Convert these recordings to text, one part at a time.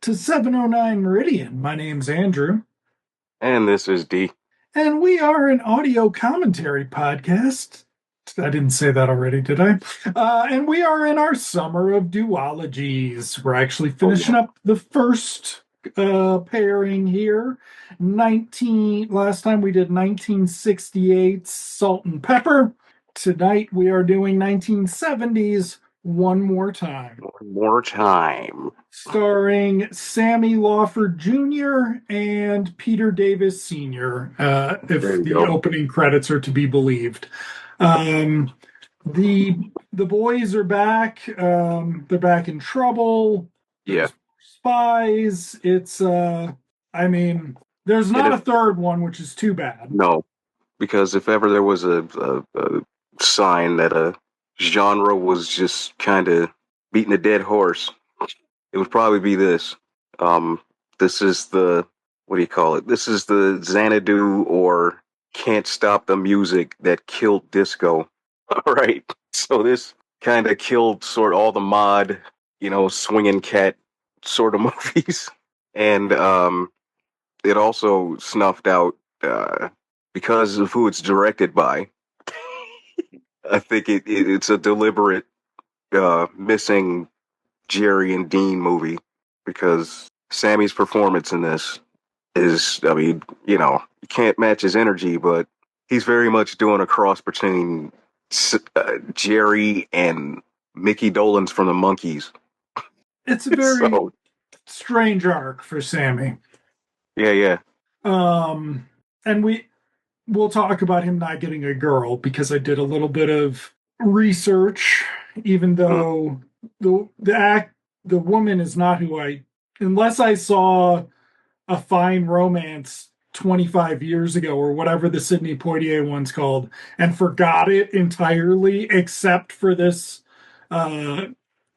to 709 Meridian. My name's Andrew, And this is D. and we are an audio commentary podcast. I didn't say that already, did I? And we are in our summer of duologies. We're actually Oh, finishing yeah. up the first pairing here. 19 last time we did 1968 Salt and Pepper. Tonight we are doing 1970s One More Time, One more time. starring Sammy Lawford Jr. and Peter Davis Sr., There if you the go. opening credits are to be believed. Um, the the boys are back. They're back in trouble. Yeah. There's spies. I mean, there's And not if a third one, which is too bad. no, because if ever there was a sign that a genre was just kind of beating a dead horse, it would probably be this. Um, this is the what do you call it? This is the Xanadu or Can't Stop the Music that killed disco. All right. So this kind of killed sort of all the mod, swinging cat sort of movies, and it also snuffed out because of who it's directed by. I think it's a deliberate missing Jerry and Dean movie because Sammy's performance in this is, I mean, you can't match his energy, but he's very much doing a cross between Jerry and Mickey Dolenz from the Monkees. It's a very So, strange arc for Sammy. yeah, yeah. Um, and we'll talk about him not getting a girl because I did a little bit of research, even Mm, though the woman is not who I unless I saw a fine romance 25 years ago or whatever the Sidney Poitier one's called and forgot it entirely except for this uh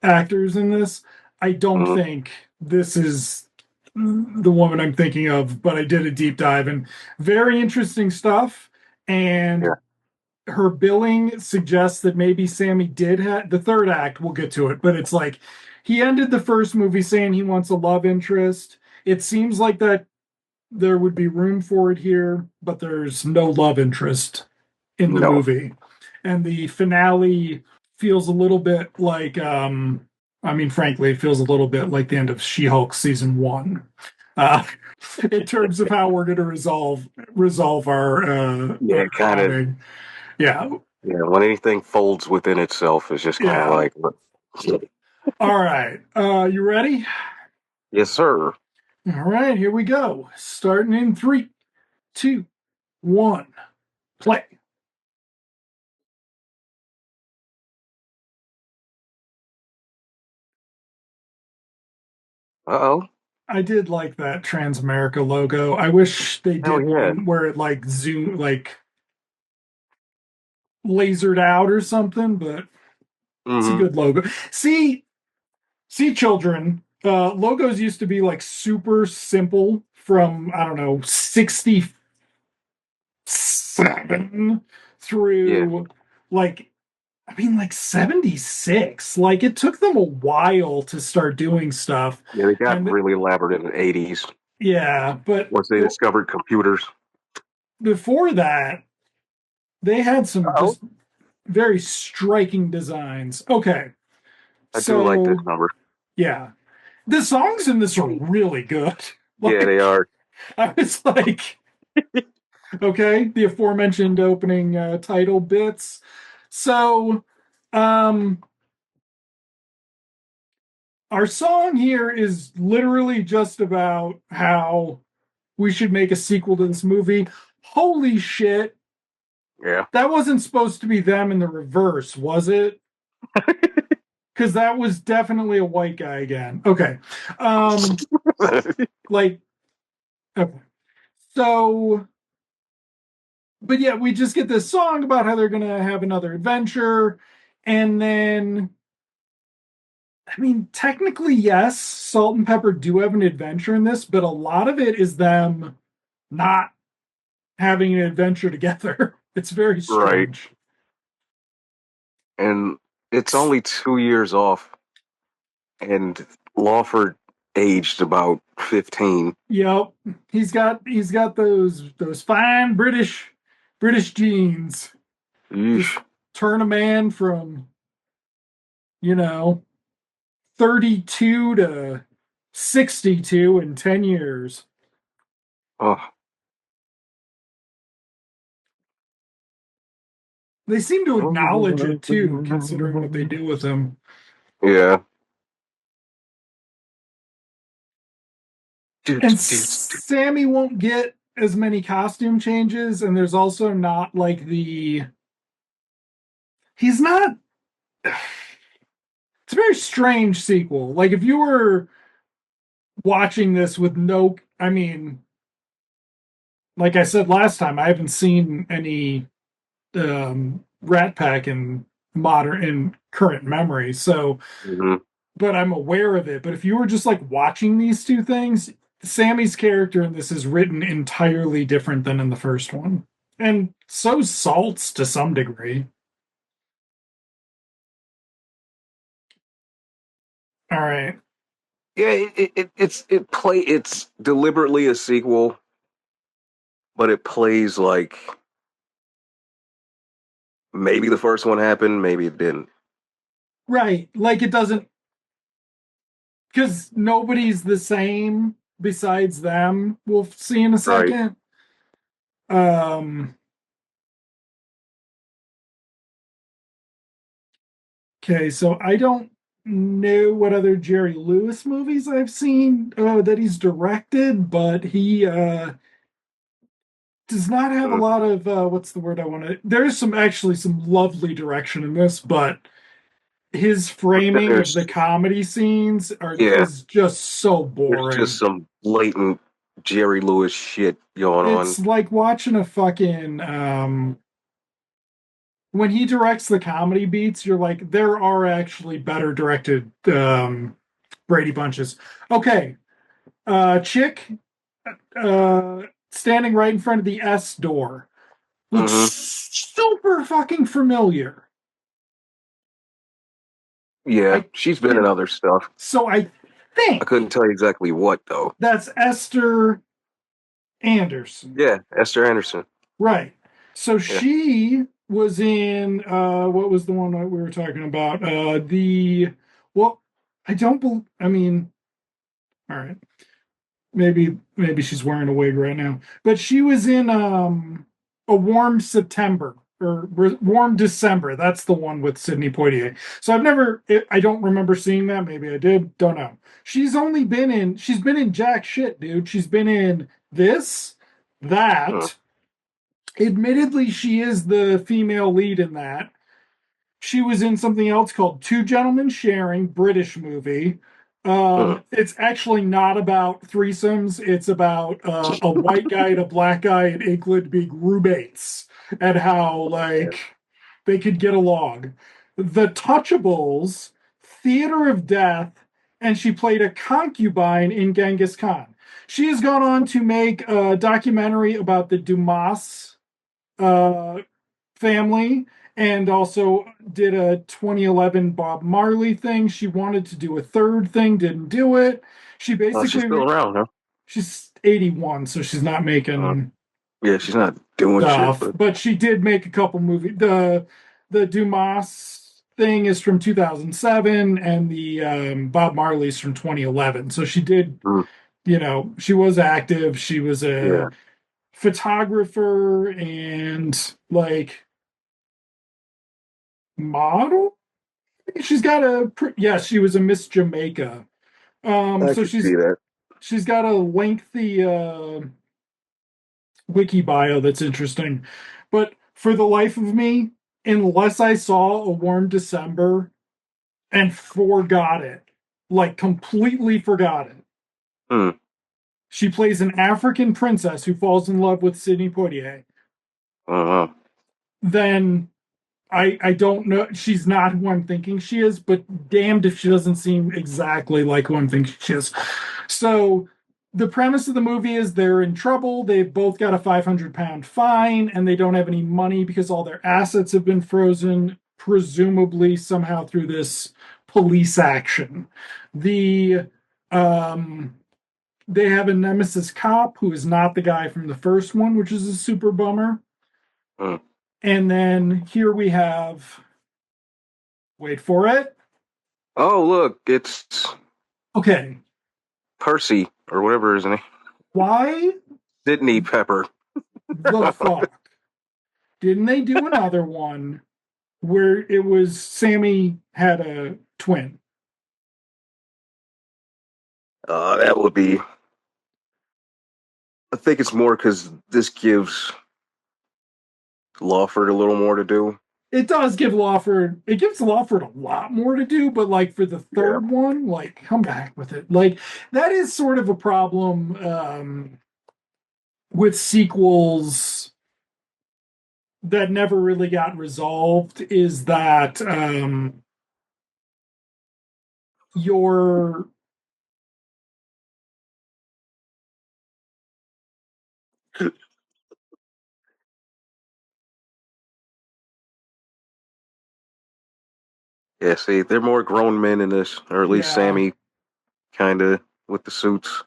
actors in this. I don't mm, think this is the woman I'm thinking of, but I did a deep dive and very interesting stuff. And yeah. her billing suggests that maybe Sammy did have the third act. We'll get to it, but it's like he ended the first movie saying he wants a love interest. It seems like that there would be room for it here, but there's no love interest in the No. movie. And the finale feels a little bit like I mean, frankly, it feels a little bit like the end of She-Hulk season one. Uh, in terms of how we're going to resolve Yeah, our kind of. outing. Yeah. Yeah, when anything folds within itself, it's just kind of Yeah. like, All right. You ready? yes, sir. All right, here we go. Starting in three, two, one, play. Uh-oh. I did like that Transamerica logo. I wish they Hell did yeah. one where it like zoom like lasered out or something, but it's a Mm-hmm. good logo. See, children, logos used to be like super simple from I don't know 67 Yeah. through like I mean like 76. Like it took them a while to start doing stuff. Yeah, they got And really elaborate in the 80s yeah, but once they discovered computers. before that, they had some Oh, just very striking designs. Okay, I do like this so number. yeah, the songs in this are really good. Yeah, they Like, are. I was like, okay, the aforementioned opening title bits. So, um, our song here is literally just about how we should make a sequel to this movie. Holy shit, Yeah. that wasn't supposed to be them in the reverse, was it? Because that was definitely a white guy again. Okay. Um, like, okay. So, but yeah, we just get this song about how they're gonna have another adventure, and then I mean, technically, yes, Salt and Pepper do have an adventure in this, but a lot of it is them not having an adventure together. It's very Right. strange. And it's only 2 years off, and Lawford aged about 15. Yep, he's got those fine British genes. Just Yeesh. turn a man from, you know, 32 to 62 in 10 years. Oh. They seem to acknowledge it too, considering what they do with him. Yeah. And Sammy won't get as many costume changes, and there's also not like he's not. It's a very strange sequel. Like if you were watching this with no, I mean, like I said last time, I haven't seen any Rat Pack in current memory. So, Mhm. but I'm aware of it. But if you were just like watching these two things, Sammy's character in this is written entirely different than in the first one, and so Salt's to some degree. All right. Yeah, it's deliberately a sequel, but it plays like maybe the first one happened, maybe it didn't. Right. Like it doesn't, because nobody's the same besides them. We'll see in a Right. second. Um, okay, so I don't know what other Jerry Lewis movies I've seen that he's directed, but he does not have a Mm. lot of what's the word I want to. There's some lovely direction in this, but his Then framing of there's the comedy scenes yeah, is just so there's just boring. some blatant Jerry Lewis shit going It's on. like watching a fucking when he directs the comedy beats, you're like, there are actually better directed Brady Bunches. Okay, chick standing right in front of the S door looks Hmm. super fucking familiar. Yeah, I she's been in can other stuff. so I I think couldn't tell you exactly what though. that's Esther Anderson. Yeah, Esther Anderson. Right. So Yeah. she was in what was the one that we were talking about? The well, I don't believe I mean, all right. Maybe she's wearing a wig right now. But she was in a warm September or warm December. That's the one with Sidney Poitier. So I don't remember seeing that. Maybe I did. Don't know. She's been in jack shit, dude. She's been in this, Hmm. that. Admittedly, she is the female lead in that. She was in something else called Two Gentlemen Sharing, British movie. Hmm. It's actually not about threesomes. It's about a white guy and a black guy and England being roommates and how Yeah. like they could get along. The Touchables, Theater of Death, and she played a concubine in Genghis Khan. She has gone on to make a documentary about the Dumas uh, family and also did a 2011 Bob Marley thing. She wanted to do a third thing, didn't do it. She Oh, she's still basically around, huh? she's 81, so she's not Uh, making yeah, she's not doing shit, stuff, but but she did make a couple movies. The Dumas thing is from 2007 and the Bob Marley's from 2011. So she did, mm, she was active. She was a yeah. photographer and like model. She's got yes, she was a Miss Jamaica. I So could see that. she's got a lengthy wiki bio that's interesting. But for the life of me, unless I saw A Warm December and forgot it, like completely forgot it. Hmm. She plays an African princess who falls in love with Sidney Poitier. Uh-huh. Then I don't know. She's not who I'm thinking she is, but damned if she doesn't seem exactly like who I'm thinking she is. So the premise of the movie is they're in trouble. They've both got a 500-pound fine, and they don't have any money because all their assets have been frozen, presumably somehow through this police action. The Um, they have a nemesis cop who is not the guy from the first one, which is a super bummer. Mm. And then here we have, wait for it. Oh, look, it's Okay, Percy or whatever his name. why Sydney Pepper. the fuck didn't they do another one where it was Sammy had a twin? That would be. I think it's more because this gives Lawford a little more to do. It does give Lawford, it gives Lawford a lot more to do, but like for the Yeah. third one, like come back with it. Like that is sort of a problem with sequels that never really got resolved is that your Yeah, see, they're more grown men in this, or at least yeah. Sammy, kind of, with the suits.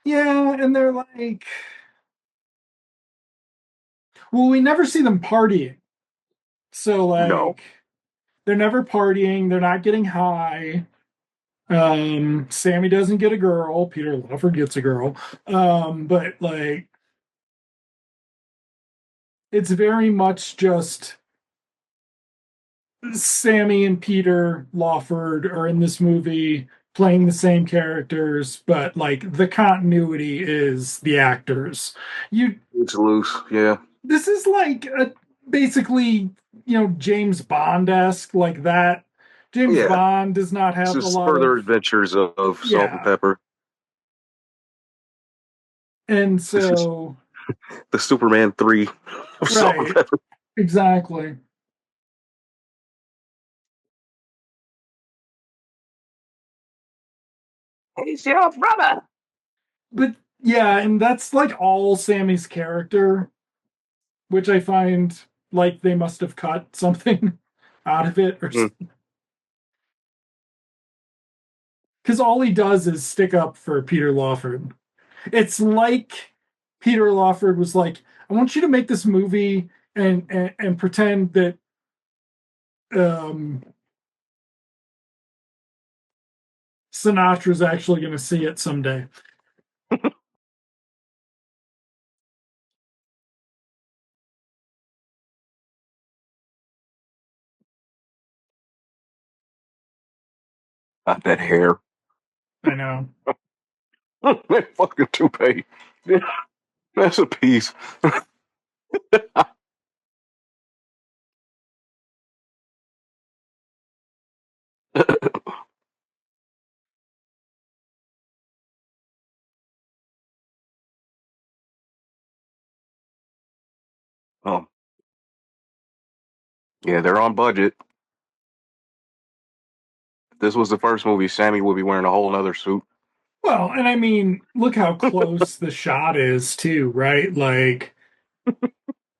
Yeah, and they're like, well, we never see them partying. So No. like they're never partying, they're not getting high. Sammy doesn't get a girl, Peter Lawford gets a girl. But like it's very much just Sammy and Peter Lawford are in this movie playing the same characters, but like the continuity is the actors. You It's loose, yeah. This is like a basically, James Bond-esque like that. James Yeah. Bond does not This have a is lot further of adventures of Salt and yeah. Pepper. And This is so the Superman 3 of Salt and right, Pepper. exactly. He's your brother. But yeah, and that's like all Sammy's character, which I find like they must have cut something out of it or Mm. because all he does is stick up for Peter Lawford. It's like Peter Lawford was like, I want you to make this movie and pretend that um Sinatra's actually going to see it someday. Got that hair. I know. That fucking toupee. That's a piece. Oh, yeah, they're on budget. If this was the first movie, Sammy would be wearing a whole other suit. Well, and I mean, look how close the shot is too, right? Like,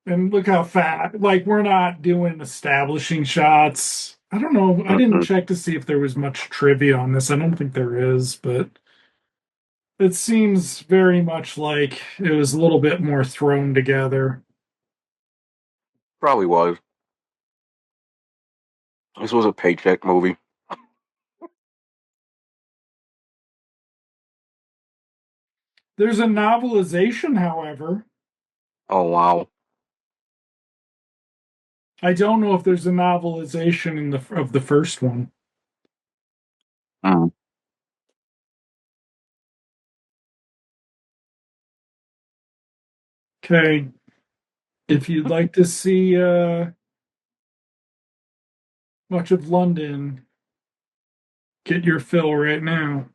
and look how fat. Like, we're not doing establishing shots. I don't know. I didn't Mm-mm. check to see if there was much trivia on this. I don't think there is, but it seems very much like it was a little bit more thrown together. Probably was. This was a paycheck movie. There's a novelization, however. Oh, wow. I don't know if there's a novelization in the of the first one. Mm. Okay, if you'd like to see much of London, get your fill right now.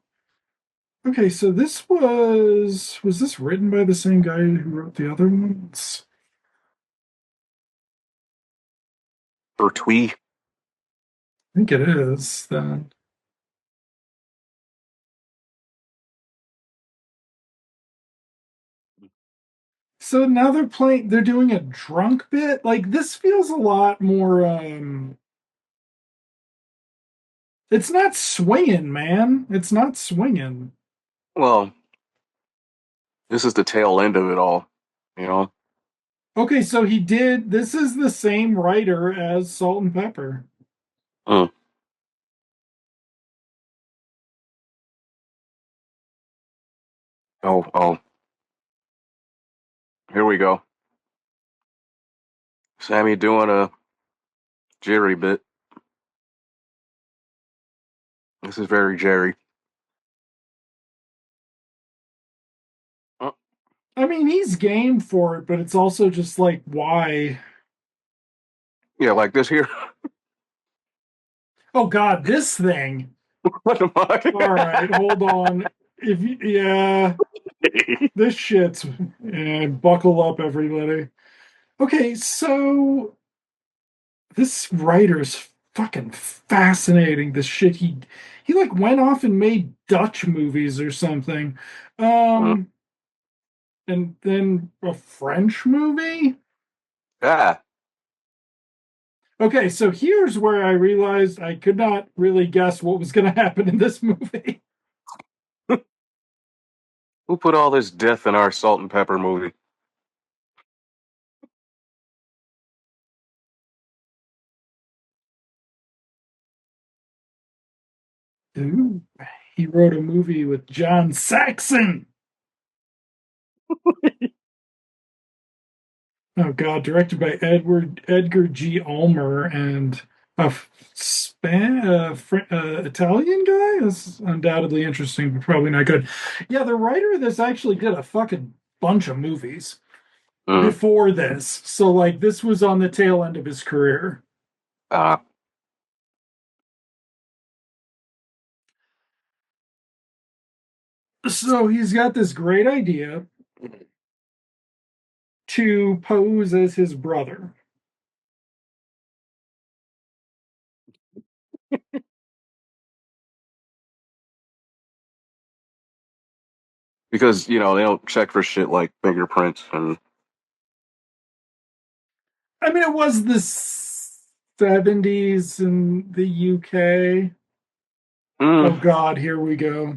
Okay, so this was this written by the same guy who wrote the other ones? For Twee. I think it is then. So now they're doing a drunk bit. Like this feels a lot more It's not swinging, man. It's not swinging. Well, this is the tail end of it all, you know. Okay, so he did. This is the same writer as Salt and Pepper. Mm. Oh, oh, here we go. Sammy doing a Jerry bit. This is very Jerry. Mm. I mean, he's game for it, but it's also just like, why? Yeah, like this here. Oh God, this thing. What am All right, I? hold on. If you, yeah, this shit's buckle up, everybody. Okay, so this writer's fucking fascinating. The shit he like went off and made Dutch movies or something. Mm. Um, and then a French movie. Ah, Okay, so here's where I realized I could not really guess what was going to happen in this movie. who put all this death in our salt and pepper movie? Ooh, he wrote a movie with John Saxon. Oh God, directed by Edgar G. Ulmer and a Italian guy. That's undoubtedly interesting, but probably not good. Yeah, the writer of this actually did a fucking bunch of movies Mm. before this, so like this was on the tail end of his career. Ah, So he's got this great idea to pose as his brother. because they don't check for shit like fingerprints and. I mean, it was the 70s in the UK. Mm. Oh God, here we go.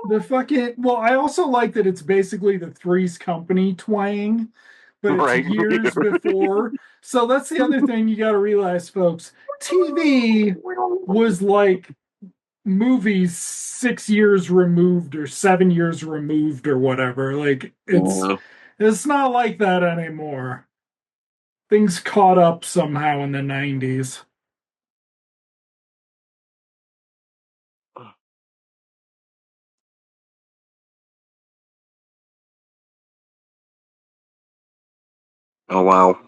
The fucking well, I also like that it's basically the Three's Company twang, but it's Right. years before. So that's the other thing you got to realize, folks. TV was like movies 6 years removed or 7 years removed or whatever. Like Yeah. it's not like that anymore. Things caught up somehow in the 90s. Oh wow.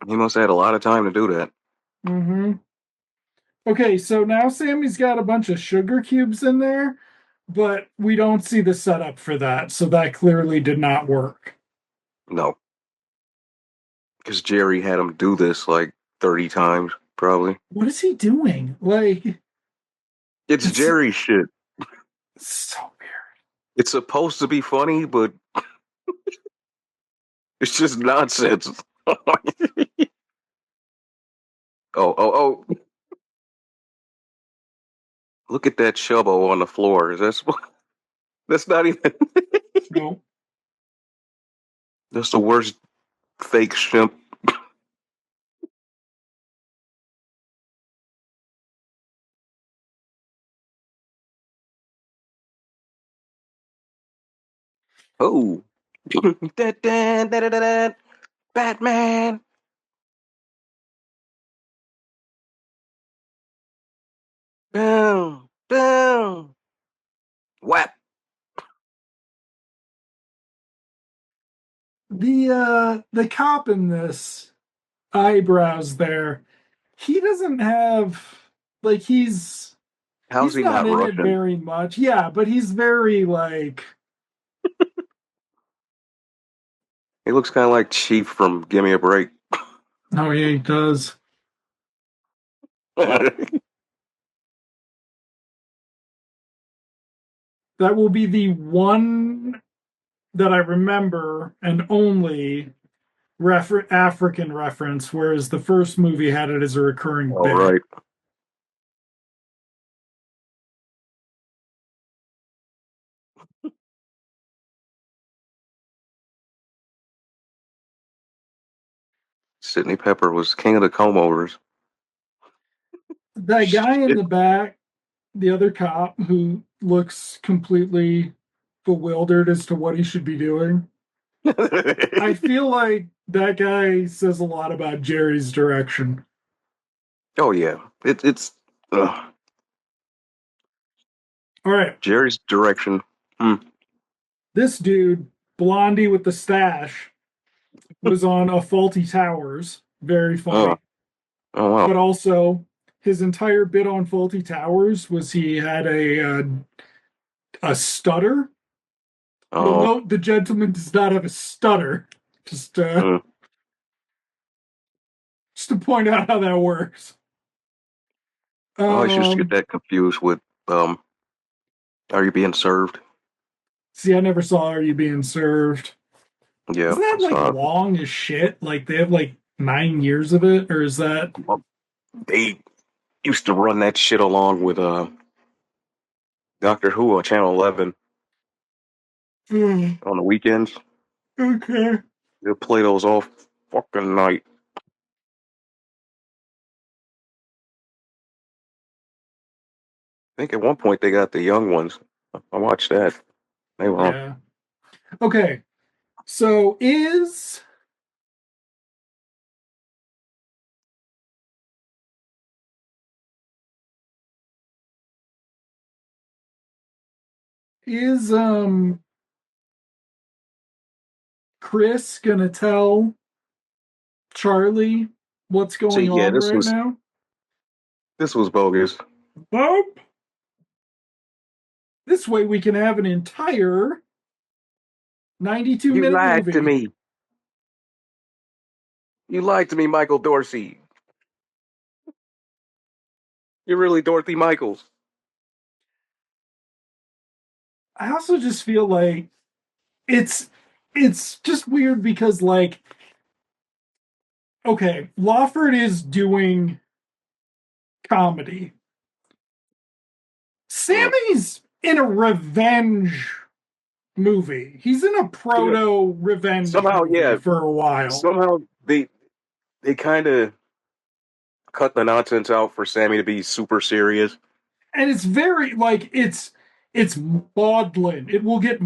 He must have had a lot of time to do that. Mm-hmm. Okay, so now Sammy's got a bunch of sugar cubes in there, but we don't see the setup for that, so that clearly did not work. No, because Jerry had him do this like 30 times, probably. What is he doing? Like, It's it's, Jerry shit. it's so weird. It's supposed to be funny, but it's just nonsense. Oh, oh, oh. Look at that chubbo on the floor. Is that that's not even No, that's the worst fake shimp. Oh. Da, da, da, da, da, da. Batman. Boom. Boom. Whap. the cop in this eyebrows there, he doesn't have like How's he's he not not in it Russian? very much. Yeah, but he's very like He looks kind of like Chief from Give Me a Break. oh yeah, he does. That will be the one that I remember and only African reference, whereas the first movie had it as a recurring All bit. right. Sidney Pepper was king of the comb overs. That guy in the back, the other cop who looks completely bewildered as to what he should be doing. I feel like that guy says a lot about Jerry's direction. Oh yeah, it's All right, Jerry's direction. this dude, Blondie with the stash, was on a Faulty Towers. Very Oh, funny. oh wow. But also, his entire bit on Faulty Towers was he had a stutter. You'll Oh, note the gentleman does not have a stutter. Just uh, mm. just to point out how that works. I always used to get Um, that confused with um. Are you being served? See, I never saw Are You Being Served? Yeah, Isn't that like so long as shit? Like they have like 9 years of it, or is that? they used to run that shit along with Doctor Who on Channel 11 Hmm, on the weekends. okay. They'll play those all fucking night. I think at one point they got the young ones. I watched that. They were on. Yeah. Okay. So is Chris gonna tell Charlie what's See, going yeah, on right now? this was bogus. Nope. This way we can have an entire 92 You minute lied to movie. me. You lied to me, Michael Dorsey. You're really Dorothy Michaels. I also just feel like it's it's just weird because like okay, Lawford is doing comedy. Mm. Sammy's in a revenge movie. He's in a Yeah. proto revenge Somehow, movie yeah. for a while. Somehow they kind of cut the nonsense out for Sammy to be super serious. And it's very like it's maudlin. It will get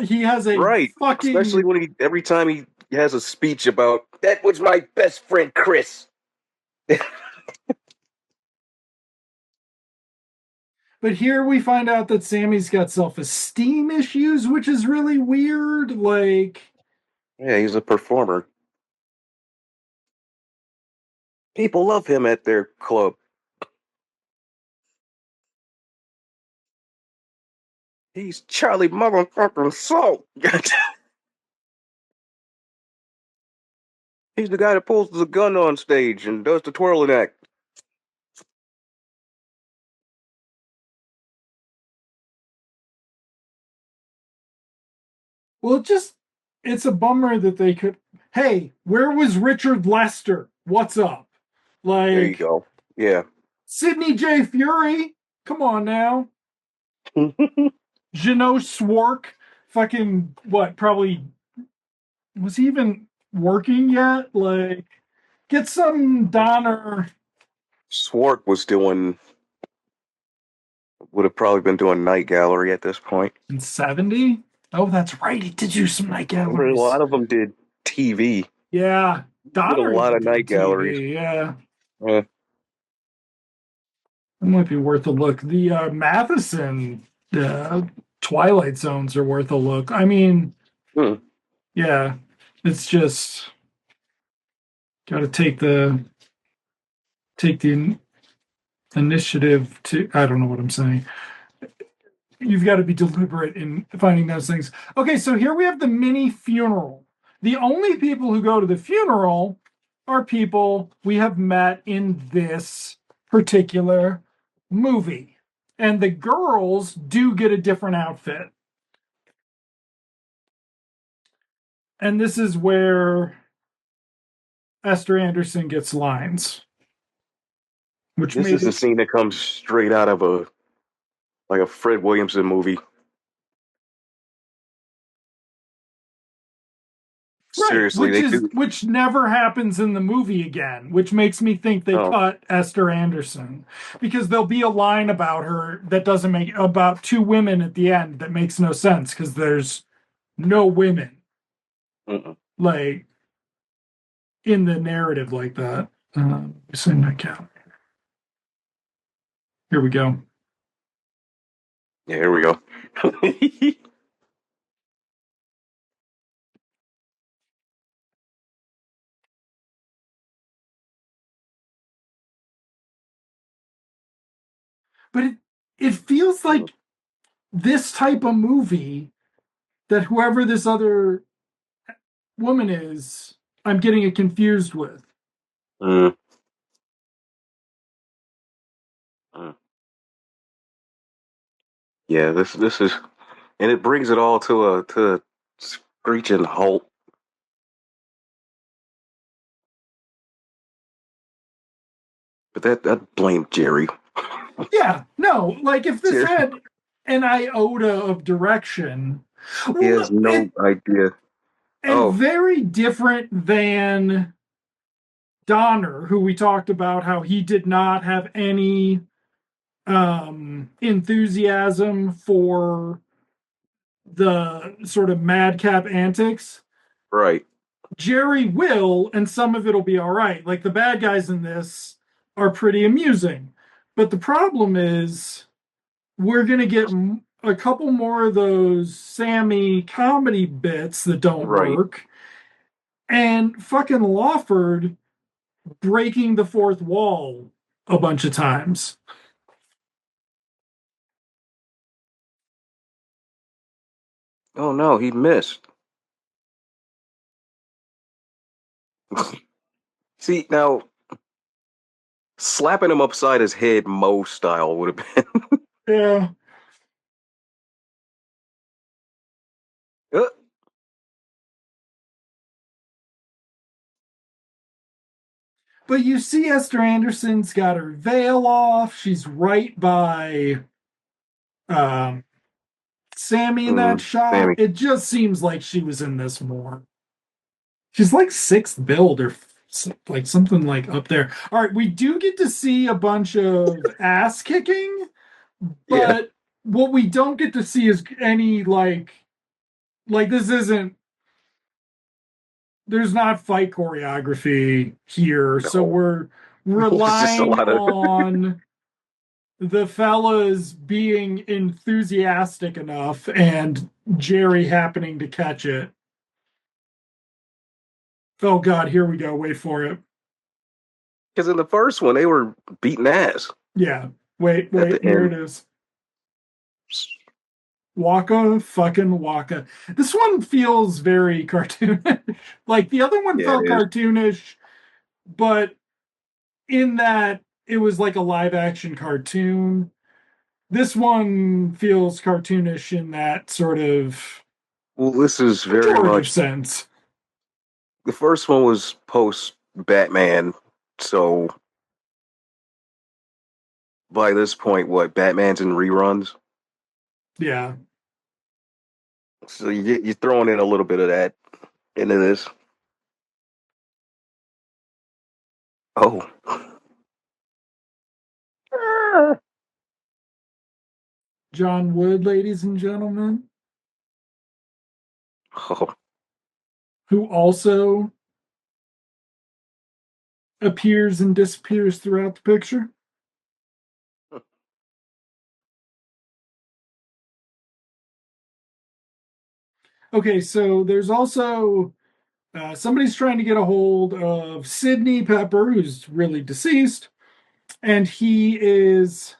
he has a Right. Especially fucking when every time he has a speech about that was my best friend Chris. but here we find out that Sammy's got self-esteem issues, which is really weird. Like Yeah, he's a performer. People love him at their club. He's Charlie motherfucking Salt. He's the guy that pulls the gun on stage and does the twirling act. well, it's a bummer that they could. Hey, where was Richard Lester? What's up? There you Like go. Yeah. Sidney J. Fury? Come on now. Jeannot Swark? Fucking what? Probably was he even working yet? Like get some Donner Swart was doing, would have probably been doing Night Gallery at this point. in 70. Oh, that's right. He did do some night Remember, a galleries. lot of them did TV. Yeah. He did a Donner lot even of Night did Galleries. TV. Yeah. Uh, It might be worth a look. The Matheson Twilight Zones are worth a look. I mean, hmm. yeah, it's just got to take the initiative to. I don't know what I'm saying. You've got to be deliberate in finding those things. Okay, so here we have the mini funeral. The only people who go to the funeral are people we have met in this particular movie. And the girls do get a different outfit. And this is where Esther Anderson gets lines, which This made is the it scene that comes straight out of a Fred Williamson movie. right, Seriously, they do. which never happens in the movie again, which makes me think they Oh, cut Esther Anderson because there'll be a line about her that doesn't make about two women at the end that makes no sense because there's no women mm-mm. like in the narrative like that. Send account. Here we go. Yeah, here we go. But it feels like this type of movie that whoever this other woman is, I'm getting it confused with. Mm, mm. Yeah, this is, and it brings it all to a screeching halt. But that blamed Jerry. Yeah, no, like if this Jerry, had an iota of direction, he well, has no idea. and Oh, very different than Donner, who we talked about how he did not have any enthusiasm for the sort of madcap antics. right. Jerry will, and some of it'll be all right. Like the bad guys in this are pretty amusing. But the problem is we're going to get a couple more of those Sammy comedy bits that don't Right. work. And fucking Lawford breaking the fourth wall a bunch of times. Oh no, he missed. See, now slapping him upside his head Mo style would have been. Yeah. Uh, But you see Esther Anderson's got her veil off. She's right by um, Sammy in that shot. Sammy. It just seems like she was in this more. She's like sixth build or like something like up there. All right, we do get to see a bunch of ass kicking, Yeah. but what we don't get to see is any like this isn't there's not fight choreography here, so No. we're It's just a relying lot of. on the fellas being enthusiastic enough and Jerry happening to catch it. Oh God, here we go. Wait for it. Because in the first one, they were beating ass Yeah. Wait, at the here end. it is. Waka fucking Waka. This one feels very cartoonish. Like the other one Yeah, felt it is. cartoonish, but in that it was like a live action cartoon. This one feels cartoonish in that sort of Well, this is very pejorative much. sense. The first one was post Batman, so by this point, what Batman's in reruns, Yeah. so you're throwing in a little bit of that into this. Oh, John Wood, ladies and gentlemen, oh, who also appears and disappears throughout the picture. Okay, so there's also somebody's trying to get a hold of Sidney Pepper, who's really deceased, and he is.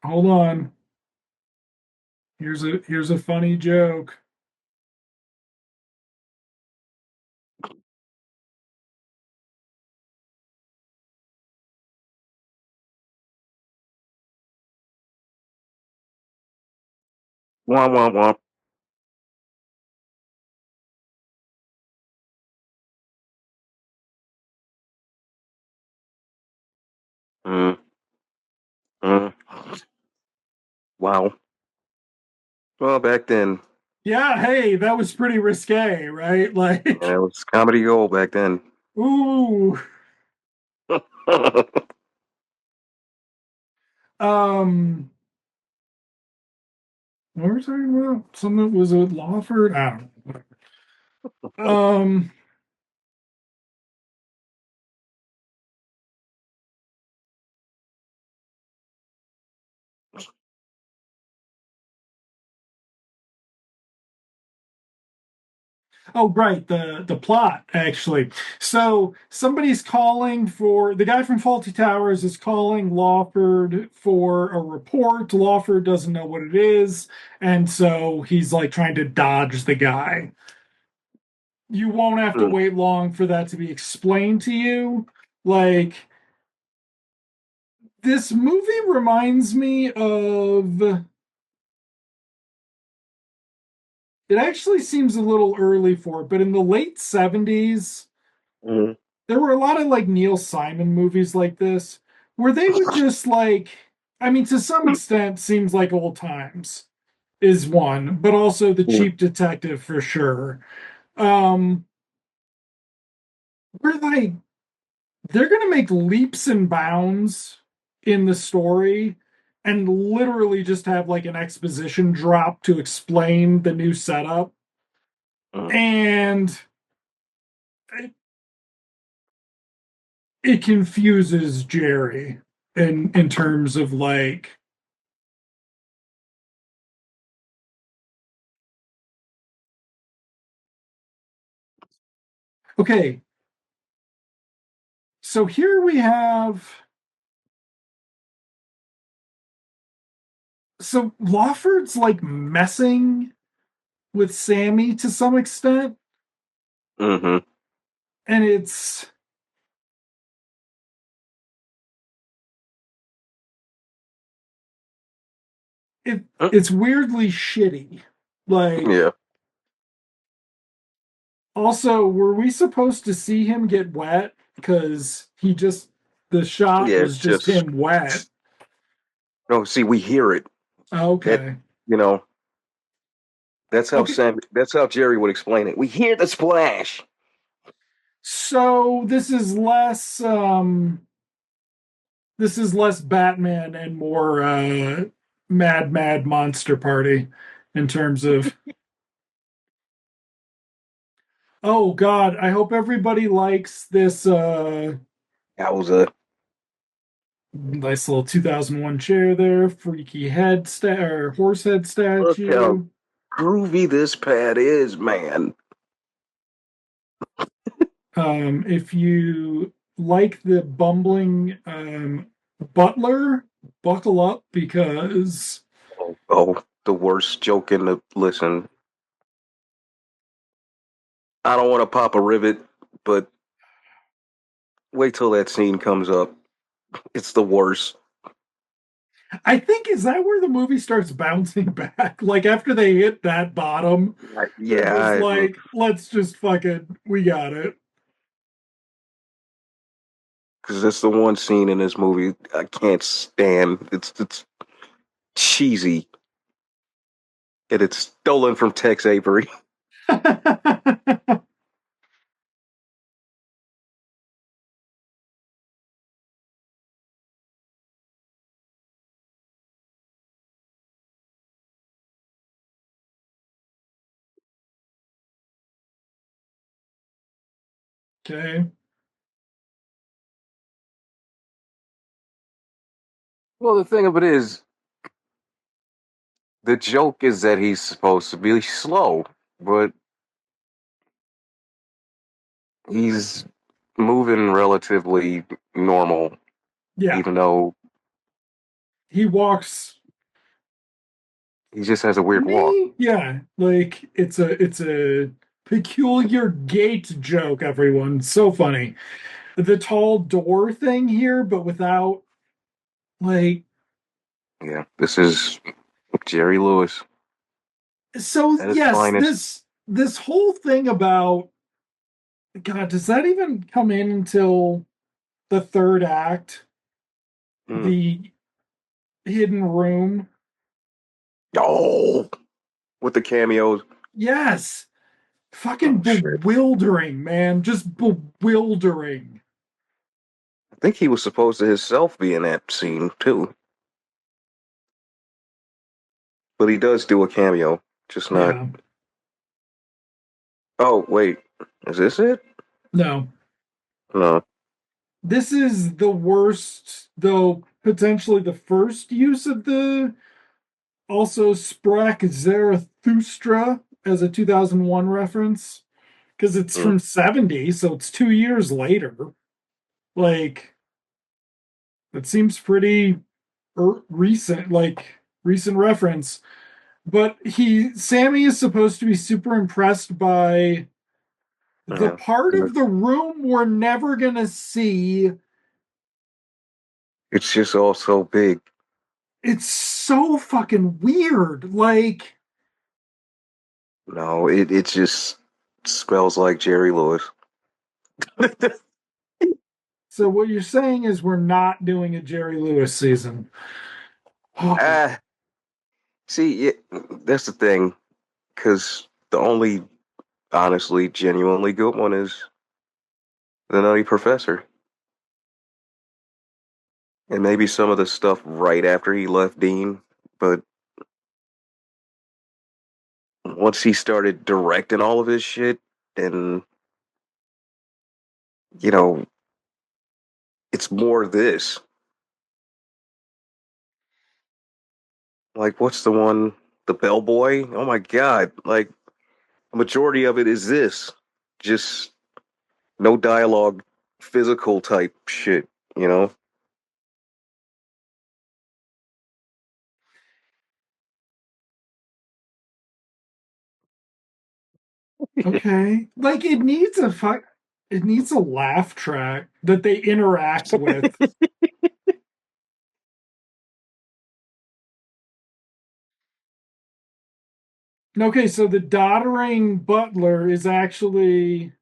Hold on. Here's a funny joke. Womp womp womp. Mm, mm. Wow. Well, back then, Yeah, hey, that was pretty risque, right? yeah, Like, it was comedy gold back then. ooh. Um, what were we talking about? Something was it Lawford? I don't know. Oh, right, the plot actually. So somebody's calling for the guy from Faulty Towers is calling Lawford for a report. Lawford doesn't know what it is, and so he's like trying to dodge the guy. You won't have to Mm, wait long for that to be explained to you. Like this movie reminds me of it actually seems a little early for it, but in the late 70s, mm, there were a lot of like Neil Simon movies like this where they would just like, I mean, to some extent, seems like old times is one, but also the mm, cheap detective for sure. Um, where like they're gonna make leaps and bounds in the story and literally just have like an exposition drop to explain the new setup. mm. And it confuses Jerry in terms of like okay, so here we have so Lawford's like messing with Sammy to some extent, Mm-hmm. and it Mm, it's weirdly shitty. Like yeah, also, were we supposed to see him get wet? Because he just the shot yeah. was just Just him wet. no. See, we hear it. That Okay. you know. That's how Okay. Sam. That's how Jerry would explain it. We hear the splash. So this is less Batman and more Mad Monster Party in terms of oh God, I hope everybody likes this That was a nice little 2001 chair there, freaky or horse head look how statue. groovy this pad is, man. If you like the bumbling butler, buckle up because Oh, oh, the worst joke in the listen. I don't want to pop a rivet, but wait till that scene comes up. It's the worst. I think is that where the movie starts bouncing back? Like after they hit that bottom, they're just Yeah, like, let's just fucking, we got it. because it's the one scene in this movie I can't stand. It's cheesy and it's stolen from Tex Avery. Okay. Well, the thing of it is, the joke is that he's supposed to be slow, but he's moving relatively normal, Yeah. even though He walks he just has a weird walk. me. Yeah. Like it's a peculiar gait joke, everyone. So funny. The tall door thing here, but without like Yeah, this is Jerry Lewis. So at its yes, finest. this whole thing about God, does that even come in until the third act? Mm. The hidden room. Oh, with the cameos. Yes. Fucking Oh shit! bewildering, man. Just bewildering. I think he was supposed to himself be in that scene too, but he does do a cameo, just not. Yeah. Oh wait, is this it? No. No. This is the worst, though potentially the first use of the also Sprach Zarathustra as a 2001 reference because it's Mm. from 70, so it's 2 years later. Like, it seems pretty recent, like recent reference. But Sammy is supposed to be super impressed by the Yeah. part of the room we're never gonna see. It's just all so big. It's so fucking weird. Like, No, it just smells like Jerry Lewis. so what you're saying is we're not doing a Jerry Lewis season. Oh, Ah, see, that's the thing, because the only honestly, genuinely good one is the Nutty Professor, and maybe some of the stuff right after he left Dean. But once he started directing all of his shit, and you know, it's more this. Like, what's the one? The Bellboy? Oh my god! Like, a majority of it is this, just no dialogue, physical type shit. You know? okay. Like it needs a laugh track that they interact with. Okay, so the doddering butler is actually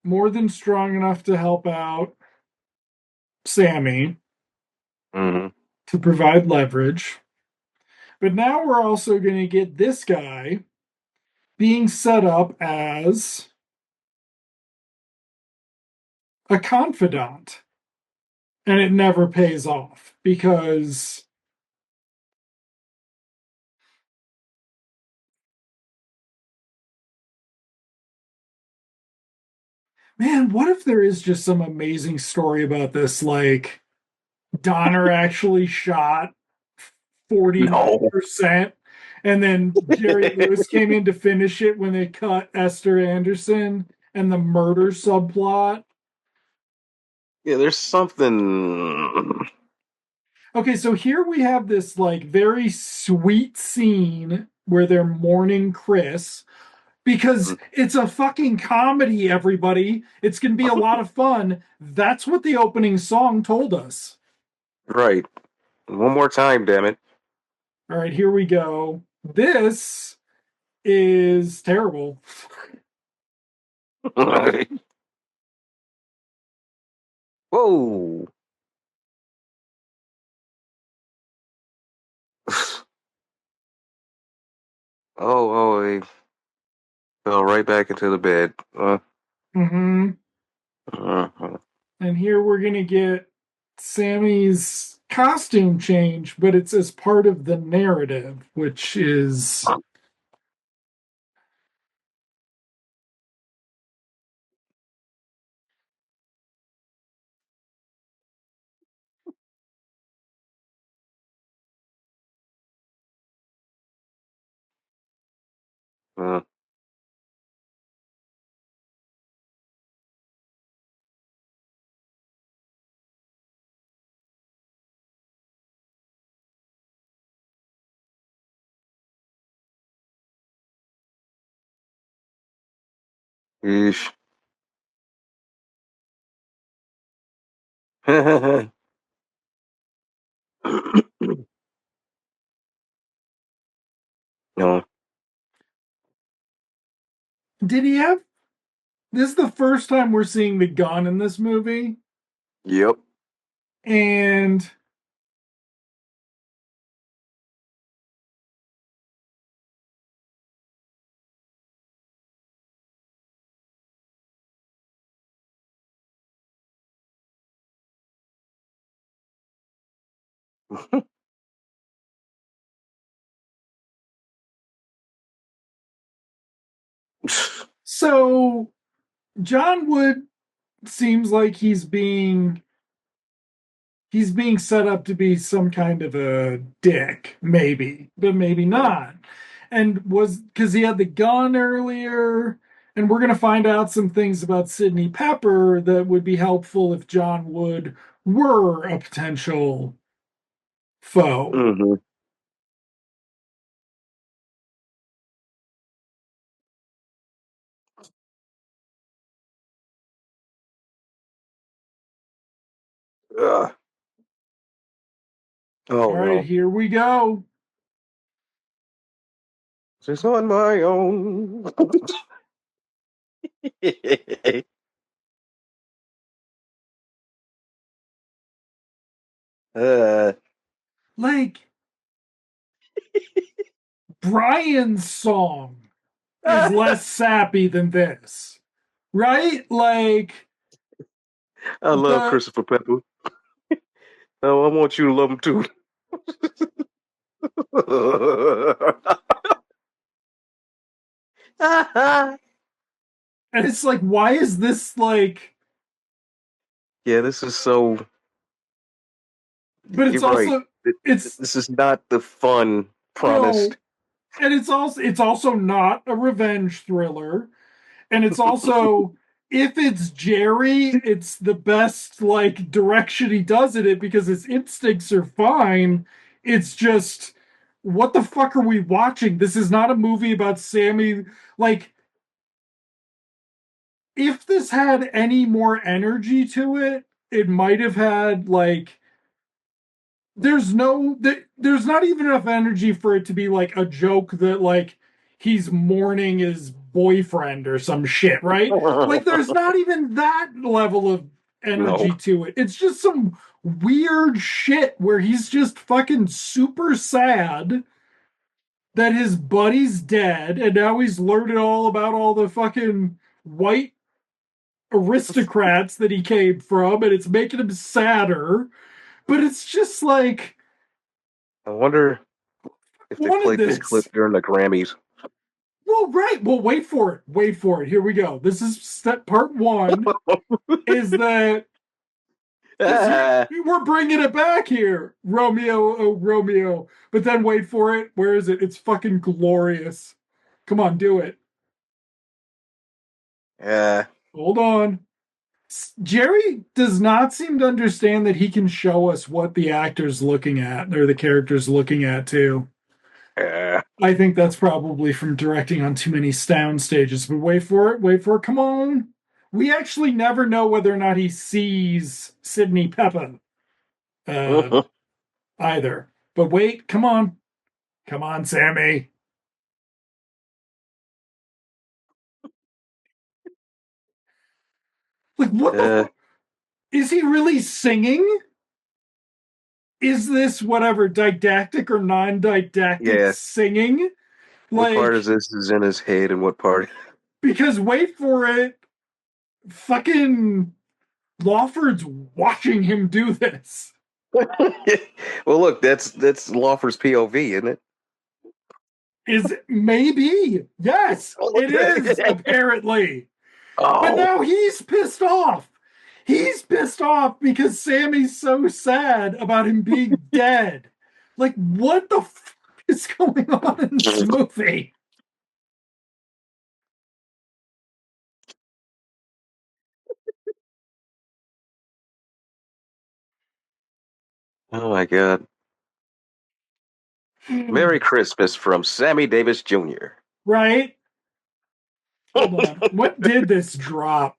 more than strong enough to help out Sammy Hmm. to provide leverage. But now we're also going to get this guy being set up as a confidant. And it never pays off because, man, what if there is just some amazing story about this? Like, Donner actually shot No. 49%. And then Jerry Lewis came in to finish it when they cut Esther Anderson and the murder subplot. Yeah, there's something. Okay, so here we have this like very sweet scene where they're mourning Chris because it's a fucking comedy, everybody. It's going to be a lot of fun. That's what the opening song told us. Right. One more time, damn it. All right, here we go. This is terrible. Whoa. He fell right back into the bed. Mm-hmm. Uh, And here we're going to get Sammy's costume change, but it's as part of the narrative, which is uh, Yeesh. No. Did he have? This is the first time we're seeing the gun in this movie, Yep. and so John Wood seems like he's being set up to be some kind of a dick, maybe, but maybe not. And was because he had the gun earlier, and we're going to find out some things about Sidney Pepper that would be helpful if John Wood were a potential foe. Mm-hmm. Oh All right, no. here we go. Just on my own. uh, Like, Brian's song is less sappy than this, right? Like, I love the Christopher Pepper. Oh, I want you to love him too. and it's like, why is this like? Yeah, this is so. But it's You're right. also it's This is not the fun no, promised. and it's also not a revenge thriller, and it's also if it's Jerry, it's the best like direction he does it because his instincts are fine. It's just what the fuck are we watching? This is not a movie about Sammy. Like, if this had any more energy to it, it might have had like there's not even enough energy for it to be like a joke that like he's mourning his boyfriend or some shit, right? Like there's not even that level of No. energy to it. It's just some weird shit where he's just fucking super sad that his buddy's dead and now he's learned all about all the fucking white aristocrats that he came from and it's making him sadder. But it's just like I wonder if they wanted played this clip this. during the Grammys. Well, right. Well, wait for it. Wait for it. Here we go. This is step part one. Is that because we're bringing it back here, Romeo, oh Romeo. But then wait for it. Where is it? It's fucking glorious. Come on, do it. Yeah. Hold on. Jerry does not seem to understand that he can show us what the actor's looking at or the character's looking at too. Yeah. I think that's probably from directing on too many sound stages. But wait for it. Wait for it. Come on. We actually never know whether or not he sees Sidney Pepper uh, either. But wait. Come on. Come on, Sammy. Like, what the uh, fuck? Is he really singing? Is this whatever didactic or non-didactic yeah. singing? What part of Like, this is in his head and what part? because wait for it. Fucking Lawford's watching him do this. Well, look, that's Lawford's POV, isn't it? Is maybe. Yes, it is, apparently. But Oh. now he's pissed off. He's pissed off because Sammy's so sad about him being dead. Like, what the fuck is going on in this movie? Oh my God. Merry Christmas from Sammy Davis Jr. Right? Hold on. What did this drop?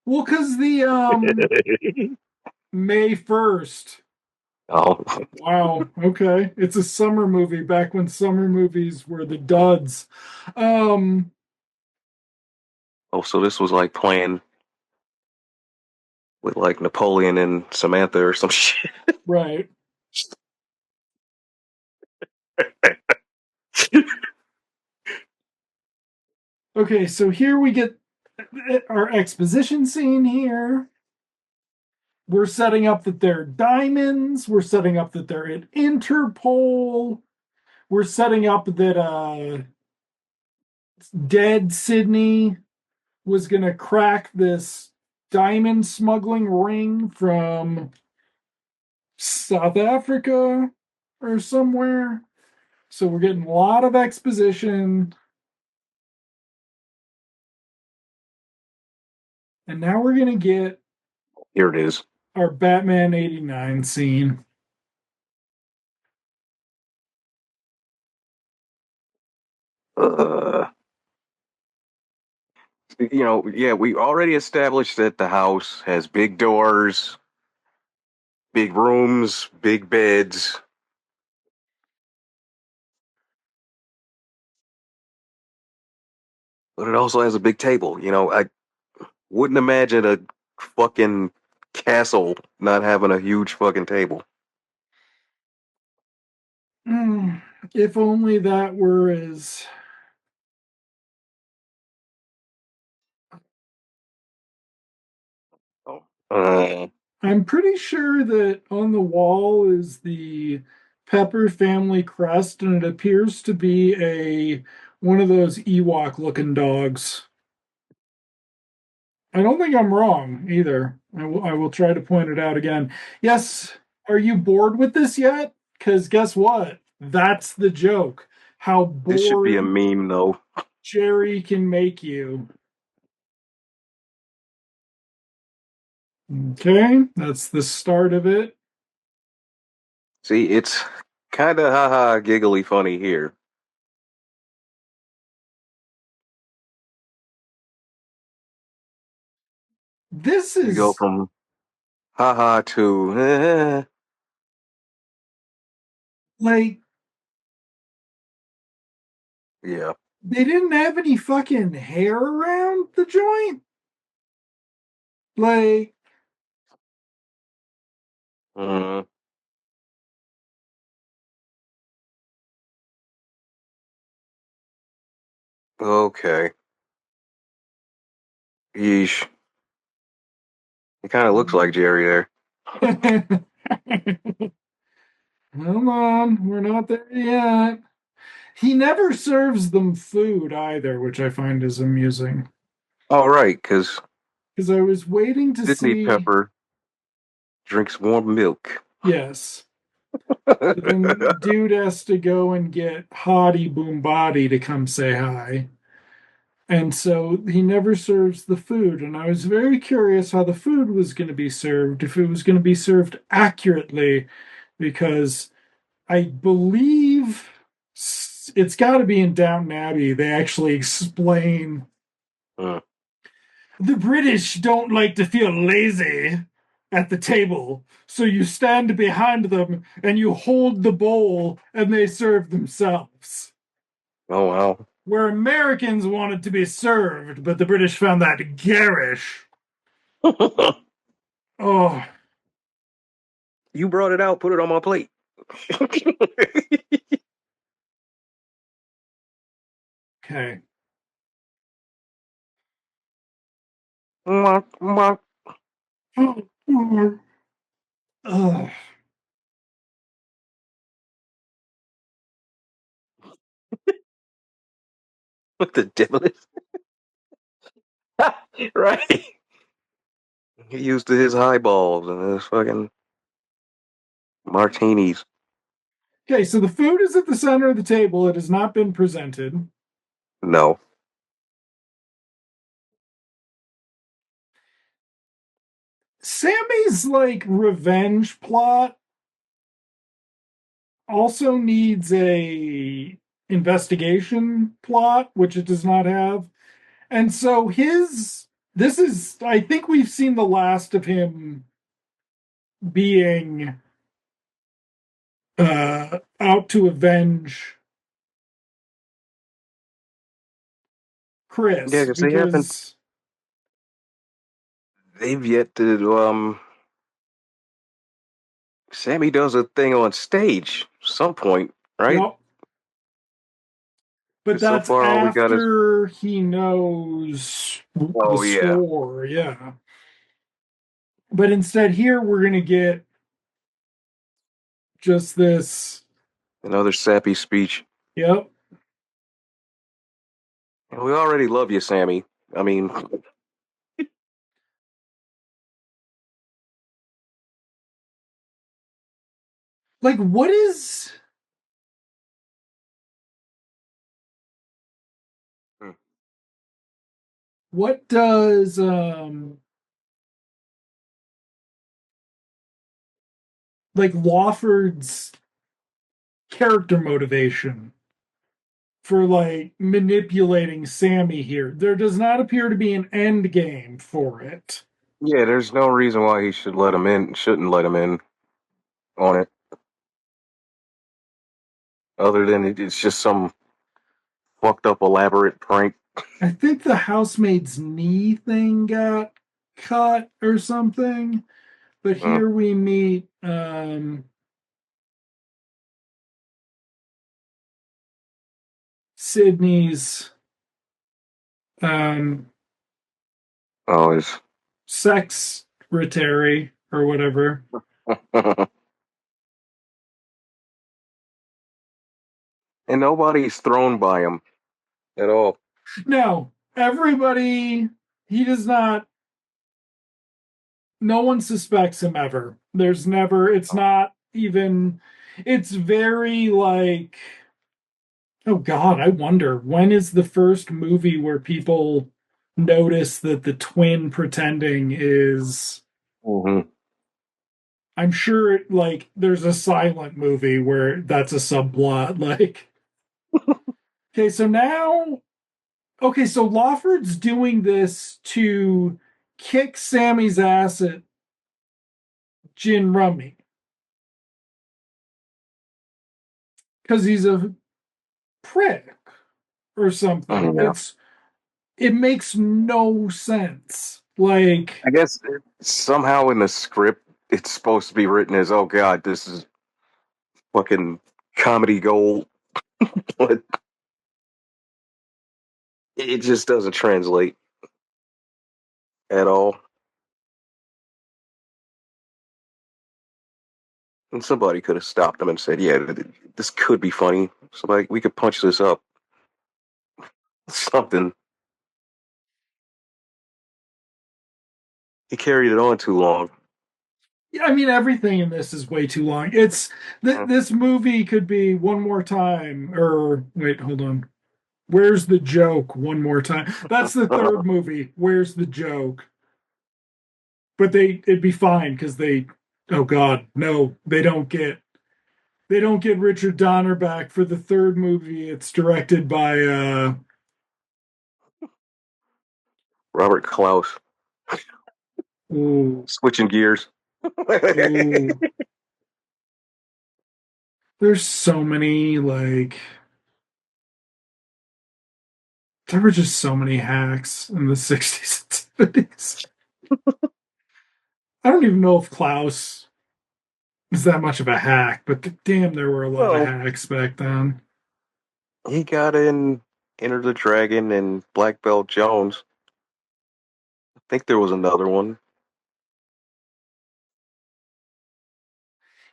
Well, because the May 1st Oh, Wow. Okay. It's a summer movie back when summer movies were the duds. Um, oh, so this was like playing with like Napoleon and Samantha or some shit. right. Okay, so here we get our exposition scene here. We're setting up that they're diamonds. We're setting up that they're at Interpol. We're setting up that dead Sydney was going to crack this diamond smuggling ring from South Africa or somewhere. So we're getting a lot of exposition. And now we're going to get Here it is. our Batman 89 scene. Uh, yeah, we already established that the house has big doors, big rooms, big beds, but it also has a big table. I wouldn't imagine a fucking castle not having a huge fucking table. Mm, if only that were as. Oh. Uh, I'm pretty sure that on the wall is the Pepper family crest, and it appears to be a one of those Ewok looking dogs. I don't think I'm wrong either. I will try to point it out again. Yes, are you bored with this yet? Because guess what? That's the joke. How this should be a bored meme, though. Jerry can make you. Okay, that's the start of it. See, it's kind of haha giggly funny here. This We go is from haha to like yeah. they didn't have any fucking hair around the joint. Like, Mm, okay. Yeesh. It kind of looks like Jerry there. come on, we're not there yet. He never serves them food either, which I find is amusing. All right, because Because I was waiting to Sydney see, Pepper drinks warm milk. yes. But then dude has to go and get Hottie Boom Body to come say hi. And so he never serves the food. And I was very curious how the food was going to be served, if it was going to be served accurately, because I believe it's got to be in Downton Abbey. They actually explain Mm. the British don't like to feel lazy at the table. So you stand behind them and you hold the bowl and they serve themselves. Oh wow. Where Americans wanted to be served, but the British found that garish. Oh, You brought it out. Put it on my plate. okay. Mwah, mwah. Ugh. What the devil is? Right. He used to his highballs and his fucking martinis. Okay, so the food is at the center of the table. It has not been presented. No. Sammy's like revenge plot also needs a investigation plot, which it does not have. And so his this is I think we've seen the last of him being out to avenge Yeah, Chris because they haven't. because They've yet to. Sammy does a thing on stage some point, right? yep, but Because so that's far all we got is. after he knows the Oh yeah, score. Yeah, but instead here we're gonna get just this. another sappy speech. Yep. And we already love you, Sammy. I mean, Like what does like Lawford's character motivation for like manipulating Sammy here? There does not appear to be an end game for it. yeah, there's no reason why he should let him in. Shouldn't let him in on it, other than it's just some fucked up elaborate prank. I think the housemaid's knee thing got cut or something, but Mm. here we meet Sydney's um Oh, it's secretary or whatever. and nobody's thrown by him at all. No, everybody, he does not, no one suspects him ever. There's never, it's not even, it's very like, oh God, I wonder when is the first movie where people notice that the twin pretending is, Mm-hmm. I'm sure like there's a silent movie where that's a subplot. Like, okay, so now, okay, so Lawford's doing this to kick Sammy's ass at gin rummy because he's a prick or something. Yeah, It makes no sense. Like, I guess somehow in the script it's supposed to be written as, "Oh God, this is fucking comedy gold," but it just doesn't translate at all. And somebody could have stopped them and said, "Yeah, this could be funny. Somebody, we could punch this up." Something. He carried it on too long. yeah, I mean, everything in this is way too long. It's this movie could be one more time, or wait, hold on. Where's the joke? One more time. That's the third movie. Where's the joke? But it'd be fine because oh God, no, they don't get Richard Donner back for the third movie. It's directed by Robert Klaus ooh, switching gears. ooh. There's so many like there were just so many hacks in the 60s and 70s. I don't even know if Klaus is that much of a hack, but damn, there were a lot of Well, hacks back then. he got in Enter the Dragon and Black Belt Jones. I think there was another one.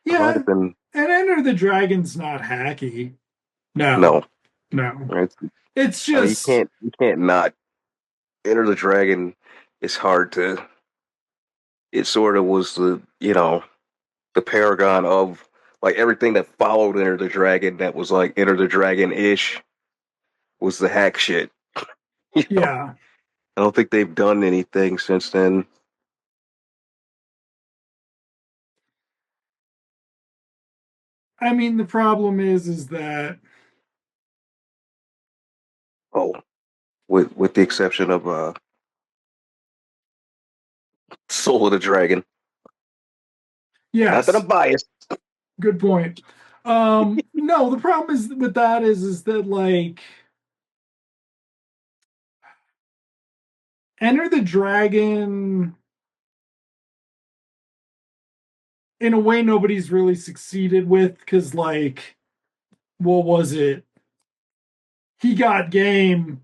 It might Yeah, have been and Enter the Dragon's not hacky. No, no. no. Right? It's I mean, just you can't not Enter the Dragon. It's hard to. It sort of was the paragon of like everything that followed Enter the Dragon that was like Enter the Dragon ish was the hack shit. You know, yeah. I don't think they've done anything since then. I mean, the problem is that Oh, with the exception of Soul of the Dragon. Not that yes, I'm biased. good point. No, the problem is with that is that like Enter the Dragon, in a way nobody's really succeeded with, because like what was it? He Got Game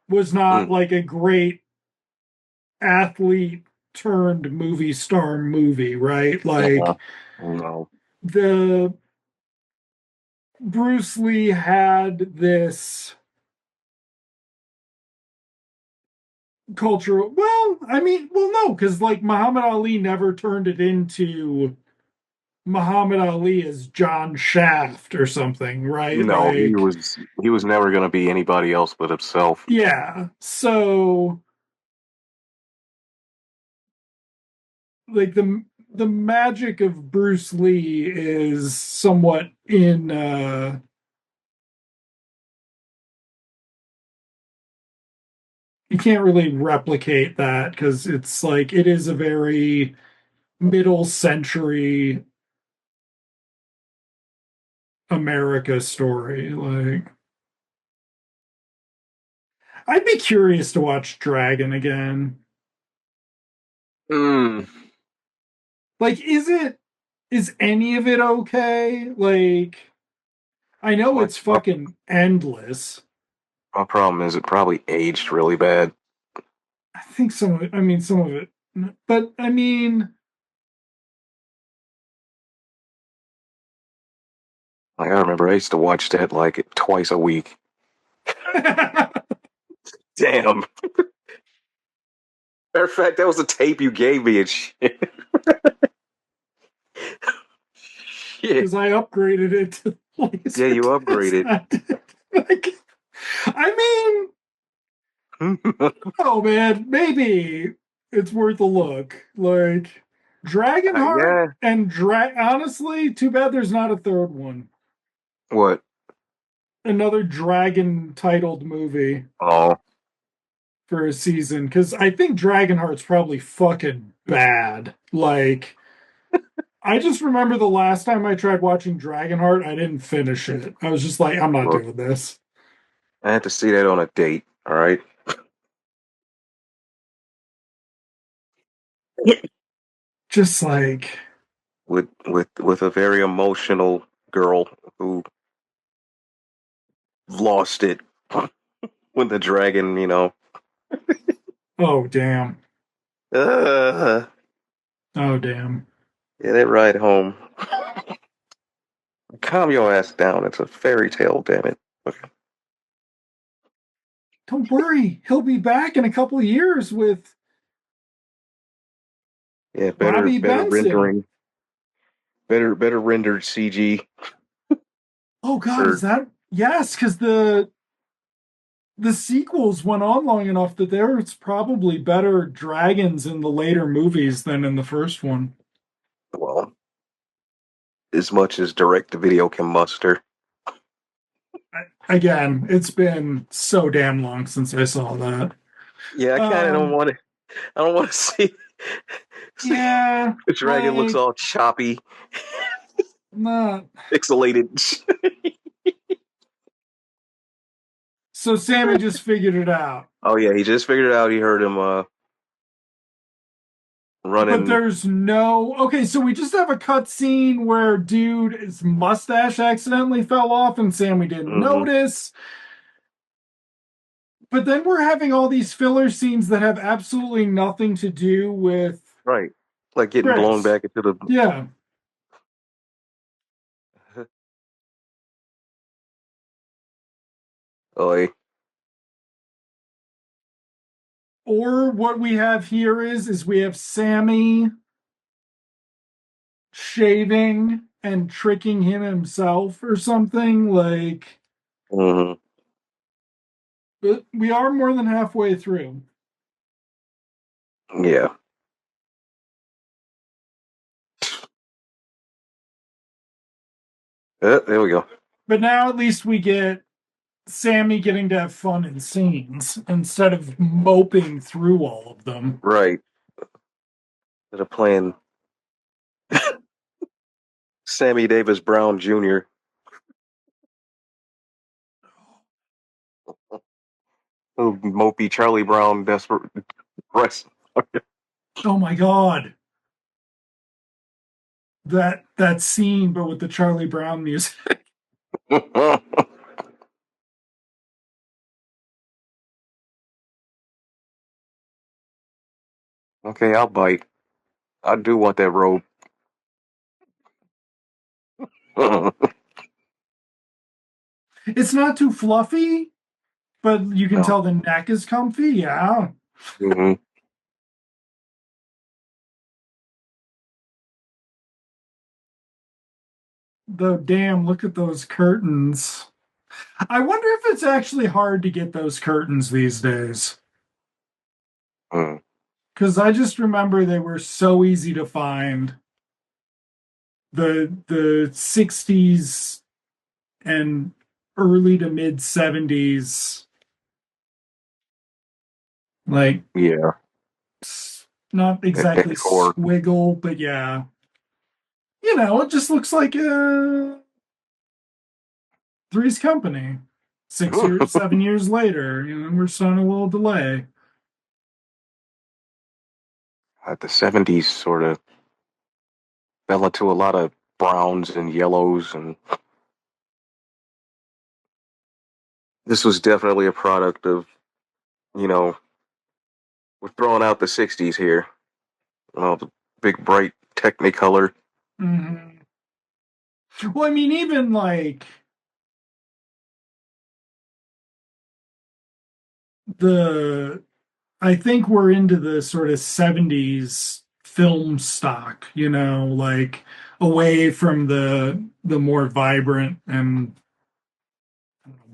was not Mm. like a great athlete turned movie star movie, right? Uh-huh. Like No. the Bruce Lee had this cultural, well, I mean, well, no, because like Muhammad Ali never turned it into Muhammad Ali as John Shaft or something, right? No, Like, he was never gonna be anybody else but himself. yeah. So like the magic of Bruce Lee is somewhat in you can't really replicate that because it's like it is a very middle century America story. Like I'd be curious to watch Dragon again. Mm. Like is any of it okay? Like I know My, it's my fucking endless. my problem is it probably aged really bad. I think some of it, I mean some of it, but I mean Like I remember I used to watch that like twice a week. Damn. Matter of fact, that was the tape you gave me and shit. Shit. because I upgraded it to Yeah, laser you disc. upgraded. Like, I mean, oh man, maybe it's worth a look. Like Dragonheart Yeah. and honestly, too bad there's not a third one. What? Another dragon titled movie Oh, for a season because I think Dragonheart's probably fucking bad. Like I just remember the last time I tried watching Dragonheart, I didn't finish it. I was just like, I'm not look, doing this. I had to see that on a date. All right. Just like, With a very emotional girl who lost it when the dragon, oh damn, uh, oh damn. yeah, that ride home. Calm your ass down. It's a fairy tale, damn it. Okay. Don't worry, he'll be back in a couple of years with Yeah, Bobby better Benson. rendering, better rendered CG. Oh God, is Or that yes? Because the sequels went on long enough that there's probably better dragons in the later movies than in the first one. well, as much as direct to video can muster. Again, it's been so damn long since I saw that. Yeah, I kind of don't Um, want to. I don't want to see yeah, the dragon looks like all choppy, not. pixelated. So Sammy just figured it out. Oh yeah, he just figured it out. He heard him But running. there's no okay, so we just have a cut scene where dude's mustache accidentally fell off and Sammy didn't Hmm. notice. But then we're having all these filler scenes that have absolutely nothing to do with Right, like getting blown Chris. back into the. Yeah. Oh, yeah. Or what we have here is we have Sammy shaving and tricking him himself or something like Hmm. but we are more than halfway through. Yeah. There we go. But now at least we get Sammy getting to have fun in scenes instead of moping through all of them. Right. Instead of playing Sammy Davis Brown Jr. Little mopey Charlie Brown desperate breast. Oh my god. That scene, but with the Charlie Brown music. Okay, I'll bite. I do want that robe. It's not too fluffy, but you can No. tell the neck is comfy. Yeah. Hmm. Though, damn, look at those curtains. I wonder if it's actually hard to get those curtains these days. Mm. Because I just remember they were so easy to find. The 60s and early to mid 70s, like Yeah, not that exactly decor. squiggle, but yeah. It just looks like Three's Company. 6 years, 7 years later, we're starting a little delay. The 70s sort of fell into a lot of browns and yellows, and this was definitely a product of, you know, we're throwing out the 60s here. The big, bright Technicolor. Mm-hmm. Well, I mean, even like the, I think we're into the sort of 70s film stock, like away from the more vibrant and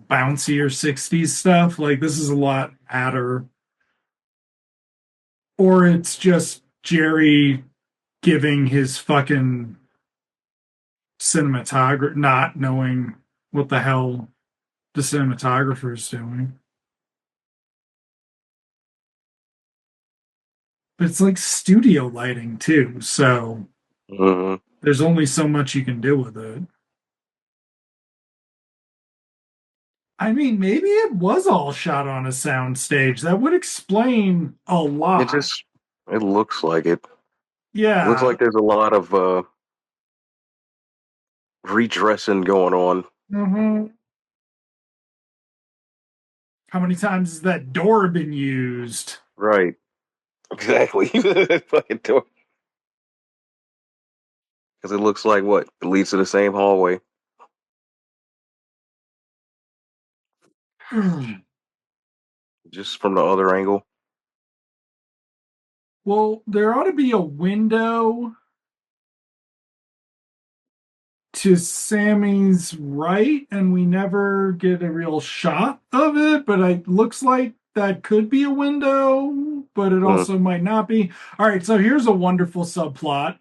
bouncier 60s stuff. Like this is a lot adder, or it's just Jerry giving his fucking cinematographer not knowing what the hell the cinematographer is doing. But it's like studio lighting too, so Hmm. there's only so much you can do with it. I mean, maybe it was all shot on a sound stage. That would explain a It lot. just, it looks like it. It looks Yeah. like there's a lot of redressing going on. Hmm. How many times has that door been used? Right. Exactly. Fucking door. Because it looks like what? It leads to the same hallway. Just from the other angle. Well, there ought to be a window to Sammy's right, and we never get a real shot of it, but it looks like that could be a window, but it Mm. also might not be. All right, so here's a wonderful subplot.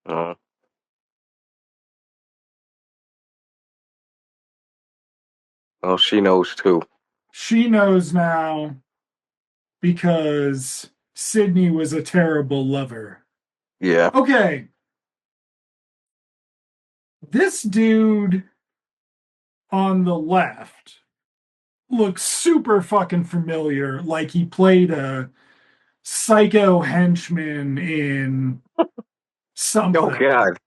Uh, oh, she knows too. She knows now because Sydney was a terrible lover. Yeah. Okay, this dude on the left looks super fucking familiar, like he played a psycho henchman in Oh something. God.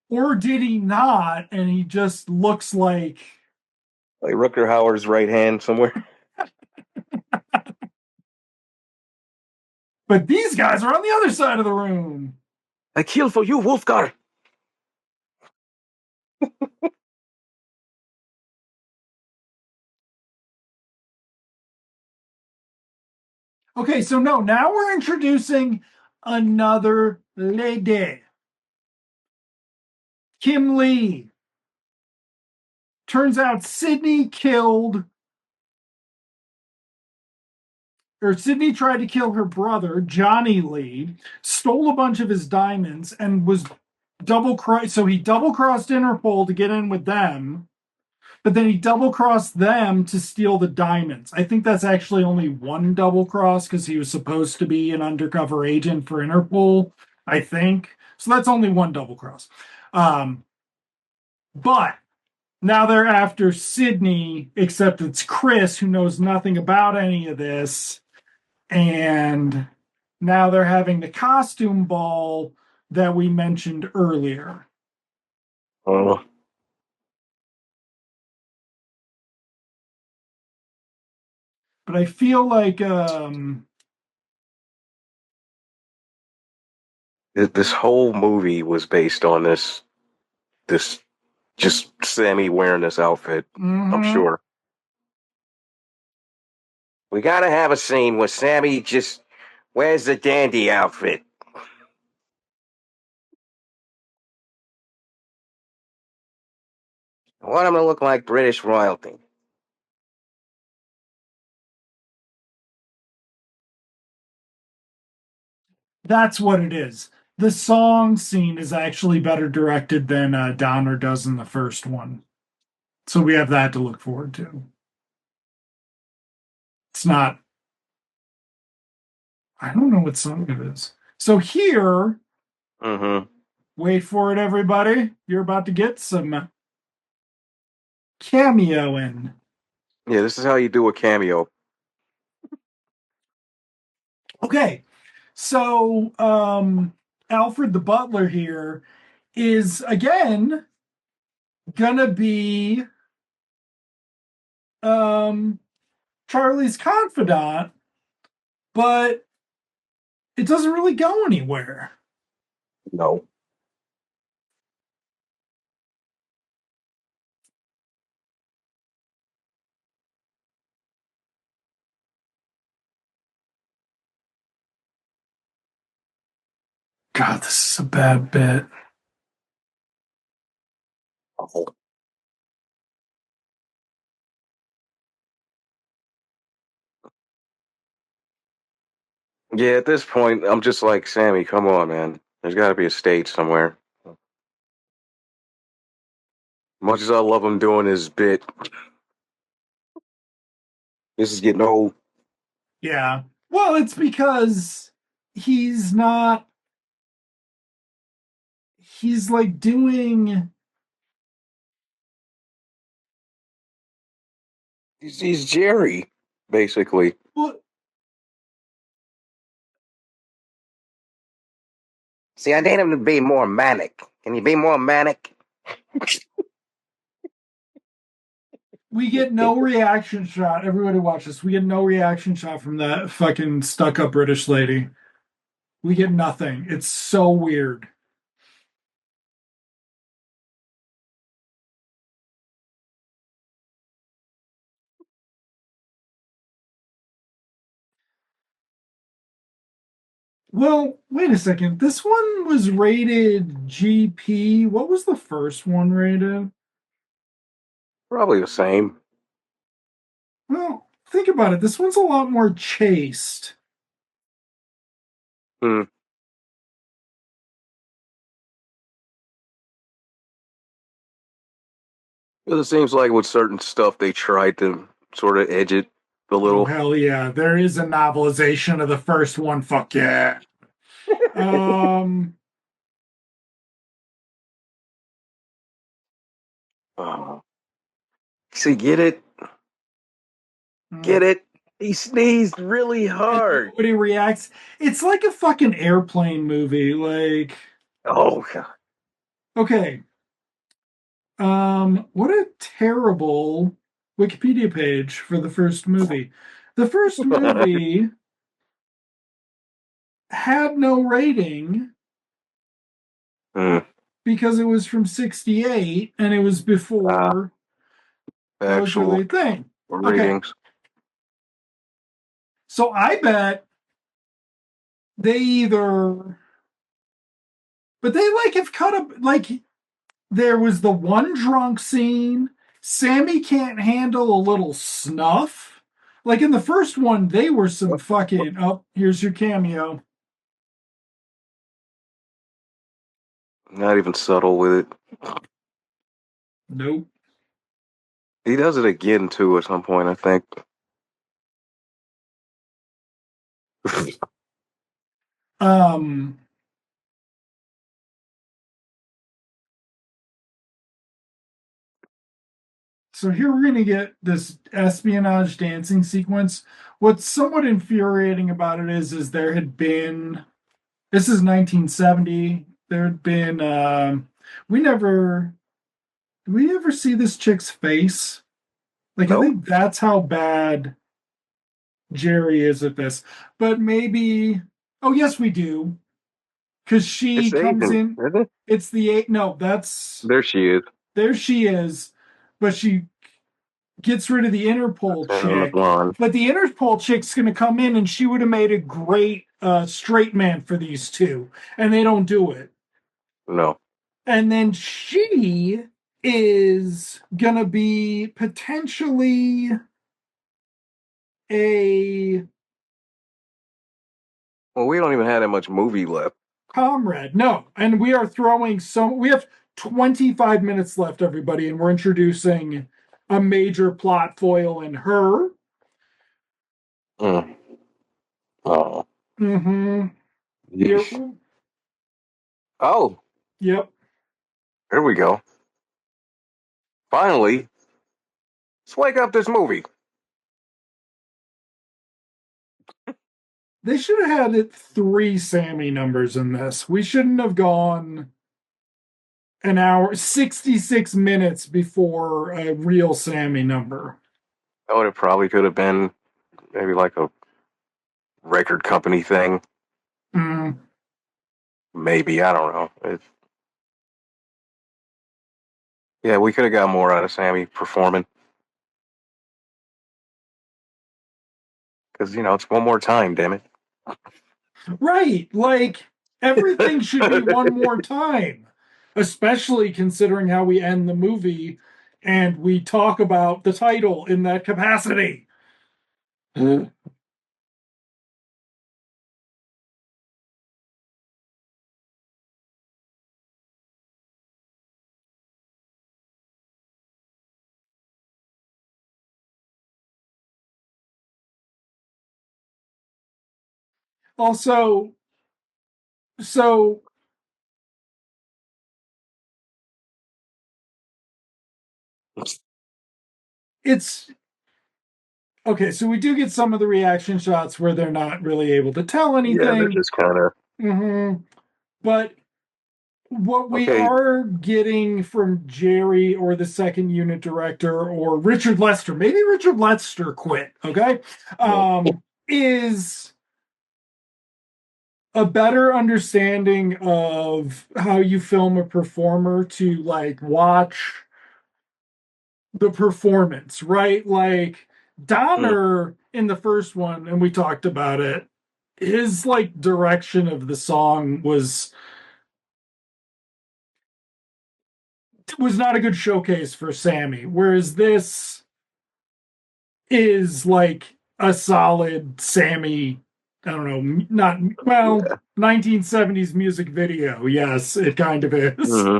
Or did he not? And he just looks like. Like Rutger Hauer's right hand somewhere. But these guys are on the other side of the room. I kill for you, Wolfgar. Okay, so no, now we're introducing another lady. Kim Lee. Turns out Sydney tried to kill her brother, Johnny Lee, stole a bunch of his diamonds, and was double crossed. So he double crossed Interpol to get in with them, but then he double crossed them to steal the diamonds. I think that's actually only one double cross because he was supposed to be an undercover agent for Interpol, I think. So that's only one double cross. Um, But now they're after Sydney, except it's Chris who knows nothing about any of this. And now they're having the costume ball that we mentioned earlier. Oh, But I feel like this whole movie was based on this just Sammy wearing this outfit. I'm mhm. sure. We gotta have a scene where Sammy just wears the dandy outfit. I want him to look like British royalty. That's what it is. The song scene is actually better directed than Donner does in the first one. So we have that to look forward to. It's not, I don't know what song it is. So here, Mm-hmm. wait for it, everybody. You're about to get some cameo in. Yeah, this is how you do a cameo. Okay. So Alfred the Butler here is again gonna be um Charlie's confidant, but it doesn't really go anywhere. No. God, this is a bad bit. Oh. Yeah, at this point, I'm just like, Sammy, come on, man. There's got to be a stage somewhere. Much as I love him doing his bit, this is getting old. Yeah. Well, it's because he's not, he's like doing, He's Jerry, basically. well, See, I need him to be more manic. Can you be more manic? we get no reaction shot. Everybody watch this. We get no reaction shot from that fucking stuck up British lady. We get nothing. It's so weird. Well, wait a second. This one was rated GP. What was the first one rated? Probably the same. Well, think about it. This one's a lot more chaste. Hmm. It seems like with certain stuff, they tried to sort of edge it a Oh, little. hell yeah. There is a novelization of the first one. Fuck yeah. Um, Oh. See, get it? and Get it? He sneezed really hard. nobody reacts. It's like a fucking airplane movie. Like, Oh, God. okay. What a terrible Wikipedia page for the first movie. The first movie had no rating Hmm. because it was from 68 and it was before that was really Actual a thing. Okay. ratings. So I bet they either, but they like have cut up, like, there was the one drunk scene. Sammy can't handle a little snuff. Like in the first one, they were some fucking, oh, here's your cameo. Not even subtle with it. Nope. He does it again, too, at some point, I think. Um, So here we're going to get this espionage dancing sequence. What's somewhat infuriating about it is there had been, this is 1970. There had been, we never, did we ever see this chick's face? Like, I No, think that's how bad Jerry is at this. But maybe, oh, yes, we do. Because she it's comes Agent, in, isn't it? it's the eight, no, that's, There she is. there she is. But she gets rid of the Interpol And the chick. blonde. But the Interpol chick's going to come in and she would have made a great straight man for these two. And they don't do it. No. And then she is going to be potentially a Well, we don't even have that much movie left. comrade. No. And we are throwing we have 25 minutes left, everybody. And we're introducing a major plot foil in her. Mm. Oh. Mm-hmm. Here, Yeesh. Oh, yep. here we go. Finally, let's wake up this movie. They should have had it 3 Sammy numbers in this. We shouldn't have gone an hour, 66 minutes before a real Sammy number. Oh, it probably could have been maybe like a record company thing. Mm, Maybe, I don't know. Yeah, we could have got more out of Sammy performing. Because, it's one more time, damn it. right. Like everything should be one more time, especially considering how we end the movie and we talk about the title in that capacity. Also, so it's okay. So we do get some of the reaction shots where they're not really able to tell Yeah, they're anything. just kind of. Mm-hmm. But what we Okay. are getting from Jerry or the second unit director or Richard Lester, maybe Richard Lester quit, okay? Well, Is a better understanding of how you film a performer to like watch the performance, right? Like mm, Donner in the first one, and we talked about it, his like direction of the song was not a good showcase for Sammy. Whereas this is like a solid Sammy, I don't know, not well, yeah. 1970s music video. Yes, it kind of is. Hmm.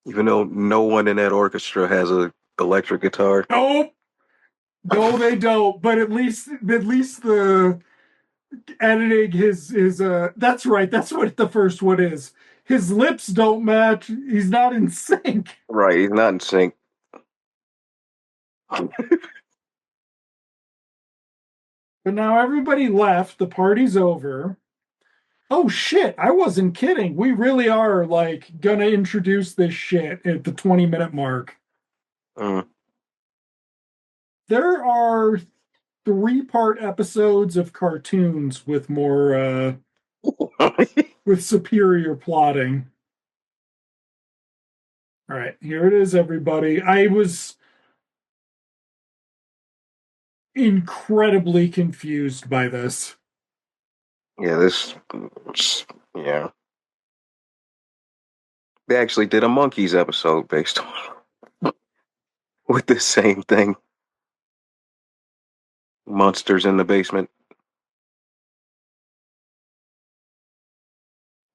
Even though no one in that orchestra has a electric guitar. Nope. No, they don't. But at least the editing his that's right, that's what the first one is. His lips don't match. He's not in sync. Right, he's not in sync. But now everybody left. The party's over. Oh shit, I wasn't kidding. We really are like gonna introduce this shit at the 20-minute mark. Mm. There are 3-part episodes of cartoons with more with superior plotting. All right, here it is, everybody. I was incredibly confused by this. Yeah, yeah. They actually did a Monkeys episode based on with the same thing. Monsters in the basement.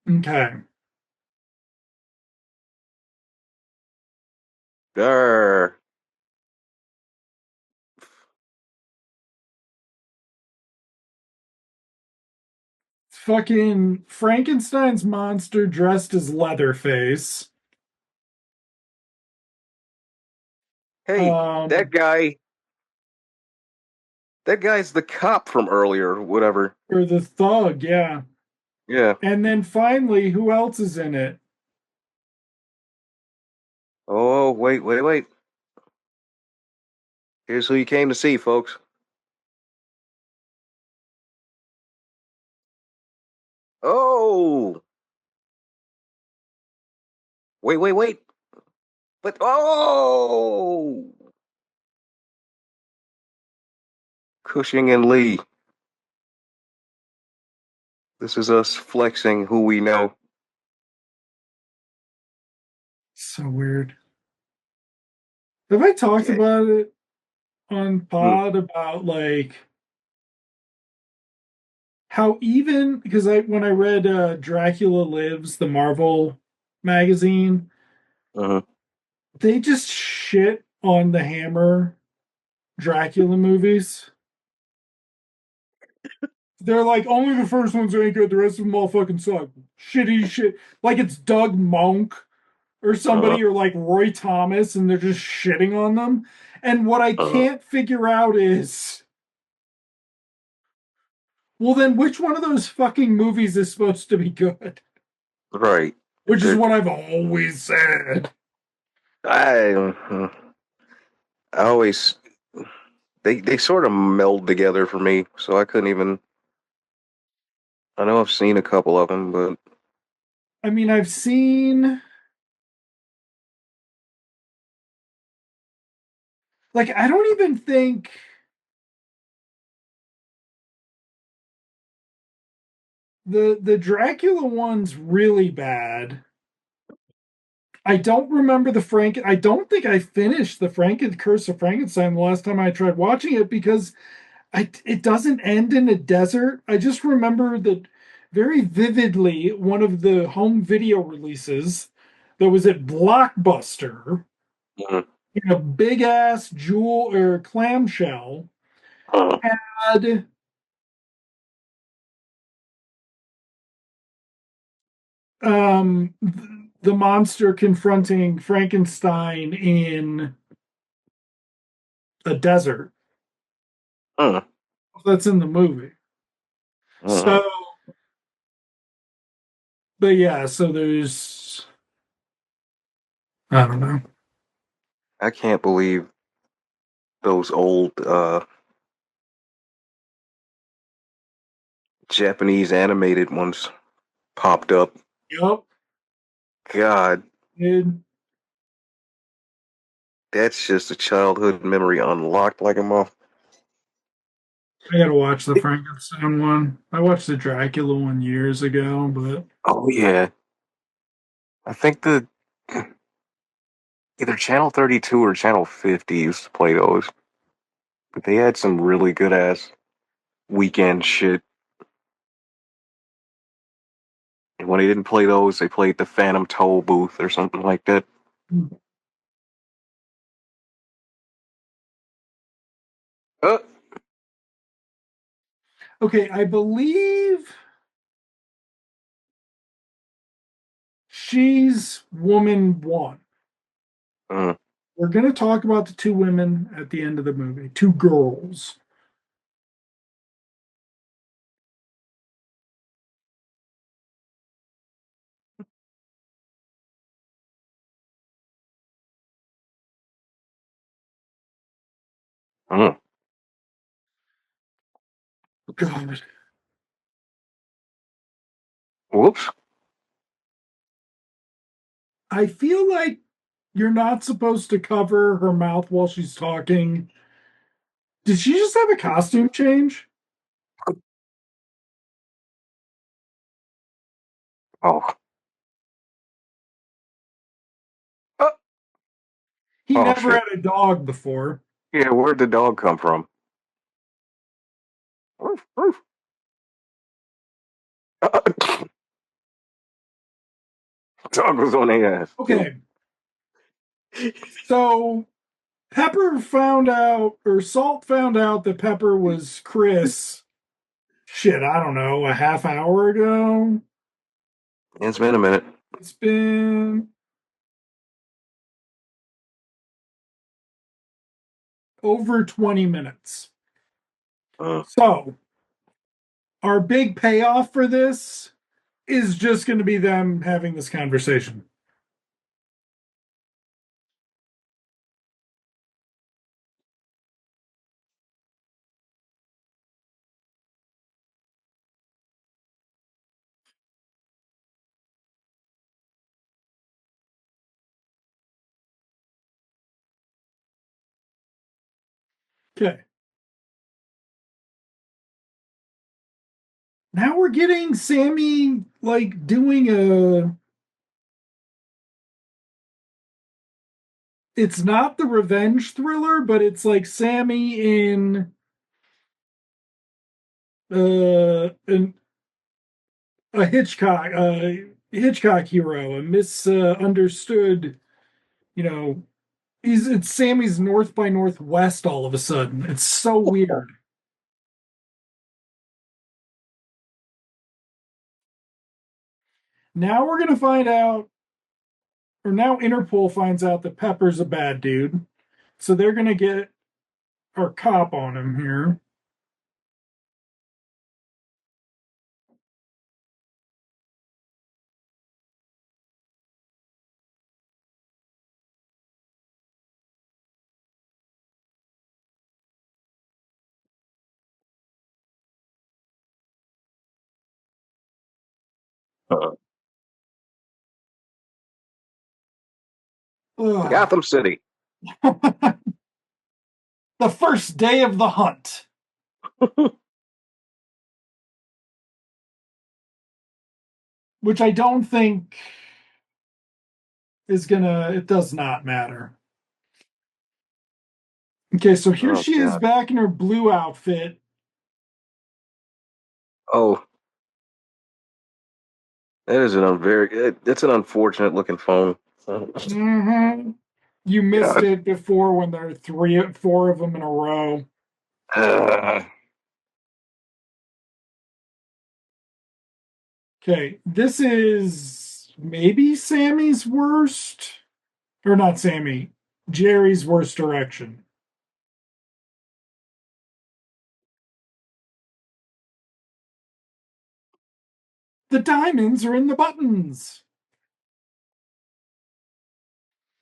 Okay. Arr. Fucking Frankenstein's monster dressed as Leatherface. Hey, that Um, guy, that guy's the cop from earlier, whatever. or the thug, yeah. Yeah. And then finally, who else is in it? Oh, wait. Here's who you came to see, folks. Oh, wait. But Cushing and Lee. This is us flexing who we know. So weird. Have I talked Yeah. about it on Hmm. pod about like how even because I when I read Dracula Lives, the Marvel magazine, Uh-huh. they just shit on the Hammer Dracula movies. They're like, only the first ones ain't good, the rest of them all fucking suck. Shitty shit. Like it's Doug Monk or Uh-huh. somebody or like Roy Thomas, and they're just shitting on them. And what I Uh-huh. can't figure out is, well, then which one of those fucking movies is supposed to be good? Right. Which is They're- what I've always said. I, uh, I always they sort of meld together for me, so I couldn't even. I know I've seen a couple of them, but I mean, I've seen like I don't even think the Dracula one's really bad. I don't remember the Frank. I don't think I finished the Curse of Frankenstein the last time I tried watching it because it doesn't end in a desert. I just remember that very vividly one of the home video releases that was at Blockbuster uh, in a big ass jewel or clamshell uh, had the monster confronting Frankenstein in a desert. uh, That's in the movie. uh. So, but yeah, so there's I don't know. I can't believe those old Japanese animated ones popped up. Yep, God, dude. that's just a childhood memory unlocked like a month. I gotta watch the Frankenstein one. I watched the Dracula one years ago, but Oh yeah, I think the either Channel 32 or Channel 50 used to play those, but they had some really good ass weekend shit. And when they didn't play those, they played the Phantom Toll Booth or something like that. Uh, okay, I believe she's woman one. uh, We're gonna talk about the two women at the end of the movie, two girls. uh. God, Whoops. I feel like you're not supposed to cover her mouth while she's talking. Did she just have a costume change? Oh. Uh, He oh never shit. had a dog before. Yeah, where'd the dog come from? Roof, roof. Dog was on their ass. Okay, so Pepper found out, or Salt found out that Pepper was Chris. Shit, I don't know, a half hour ago. It's been a minute. It's been over 20 minutes. Uh, So, our big payoff for this is just going to be them having this conversation. Okay. Now we're getting Sammy like doing a. It's not the revenge thriller, but it's like Sammy in an a Hitchcock hero, a misunderstood. You know, it's Sammy's North by Northwest all of a sudden. It's so weird. Now we're gonna find out, or now Interpol finds out that Pepper's a bad dude, so they're gonna get our cop on him here. uh, Ugh. Gotham City. The first day of the hunt, which I don't think is gonna. It does not matter. Okay, so here Oh she is God. back in her blue outfit. Oh, that is it's an unfortunate looking phone. Oh, Mm-hmm. You missed God. it before when there are four of them in a row. Uh, Okay, this is maybe Sammy's worst, or not Sammy, Jerry's worst direction. The diamonds are in the buttons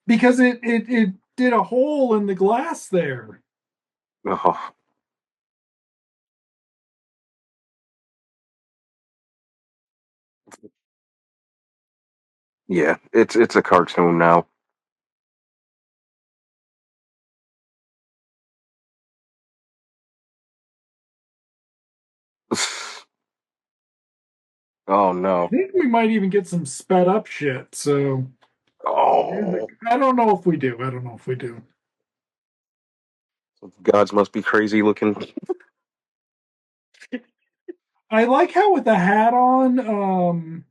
because it did a hole in the glass there. oh, yeah, it's a cartoon now. Oh I no. think we might even get some sped up shit. So Oh, I don't know if we do. I don't know if we do. gods must be crazy looking. I like how with the hat on, Mm.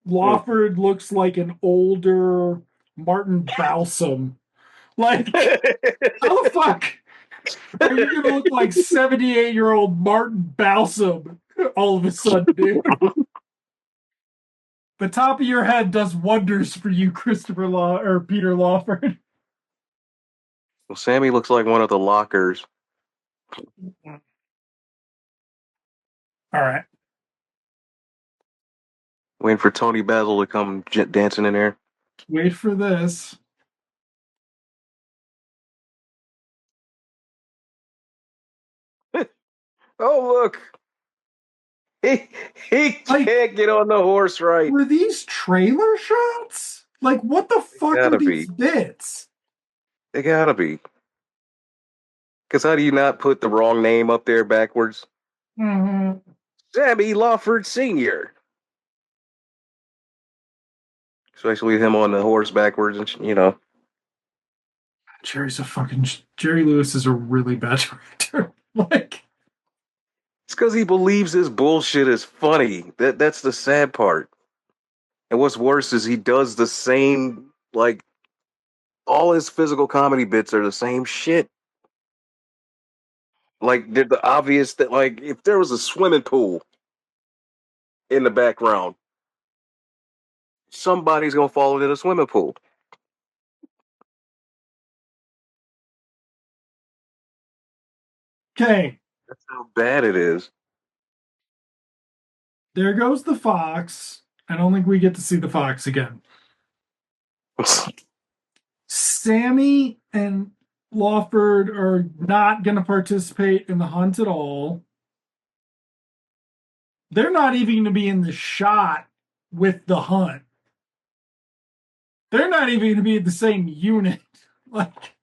Lawford looks like an older Martin Balsam. Like, how the fuck are you gonna look like 78-year-old Martin Balsam all of a sudden, dude? The top of your head does wonders for you, Christopher Law or Peter Lawford. Well, Sammy looks like one of the lockers. All right, Waiting for Tony Basil to come dancing in there. wait for this. Oh look, he Like, can't get on the horse right. were these trailer shots? Like, what the They fuck are gotta these be. bits? They gotta be. Because how do you not put the wrong name up there backwards? Mm-hmm. Sammy Lawford Sr. Especially with him on the horse backwards and Jerry Lewis is a really bad director. Like, it's because he believes this bullshit is funny. That's the sad part. And what's worse is he does the same, like, all his physical comedy bits are the same shit. Like, they're the obvious that, like, if there was a swimming pool in the background, somebody's gonna fall into the swimming pool. Okay, That's how bad it is. there goes the fox. I don't think we get to see the fox again. Sammy and Lawford are not going to participate in the hunt at all. They're not even going to be in the shot with the hunt. They're not even going to be in the same unit. Like,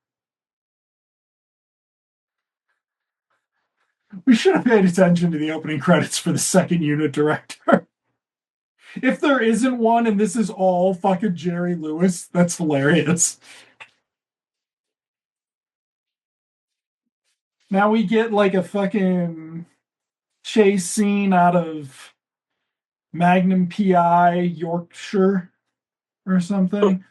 we should have paid attention to the opening credits for the second unit director. If there isn't one and this is all fucking Jerry Lewis, that's hilarious. Now we get like a fucking chase scene out of Magnum PI Yorkshire or something.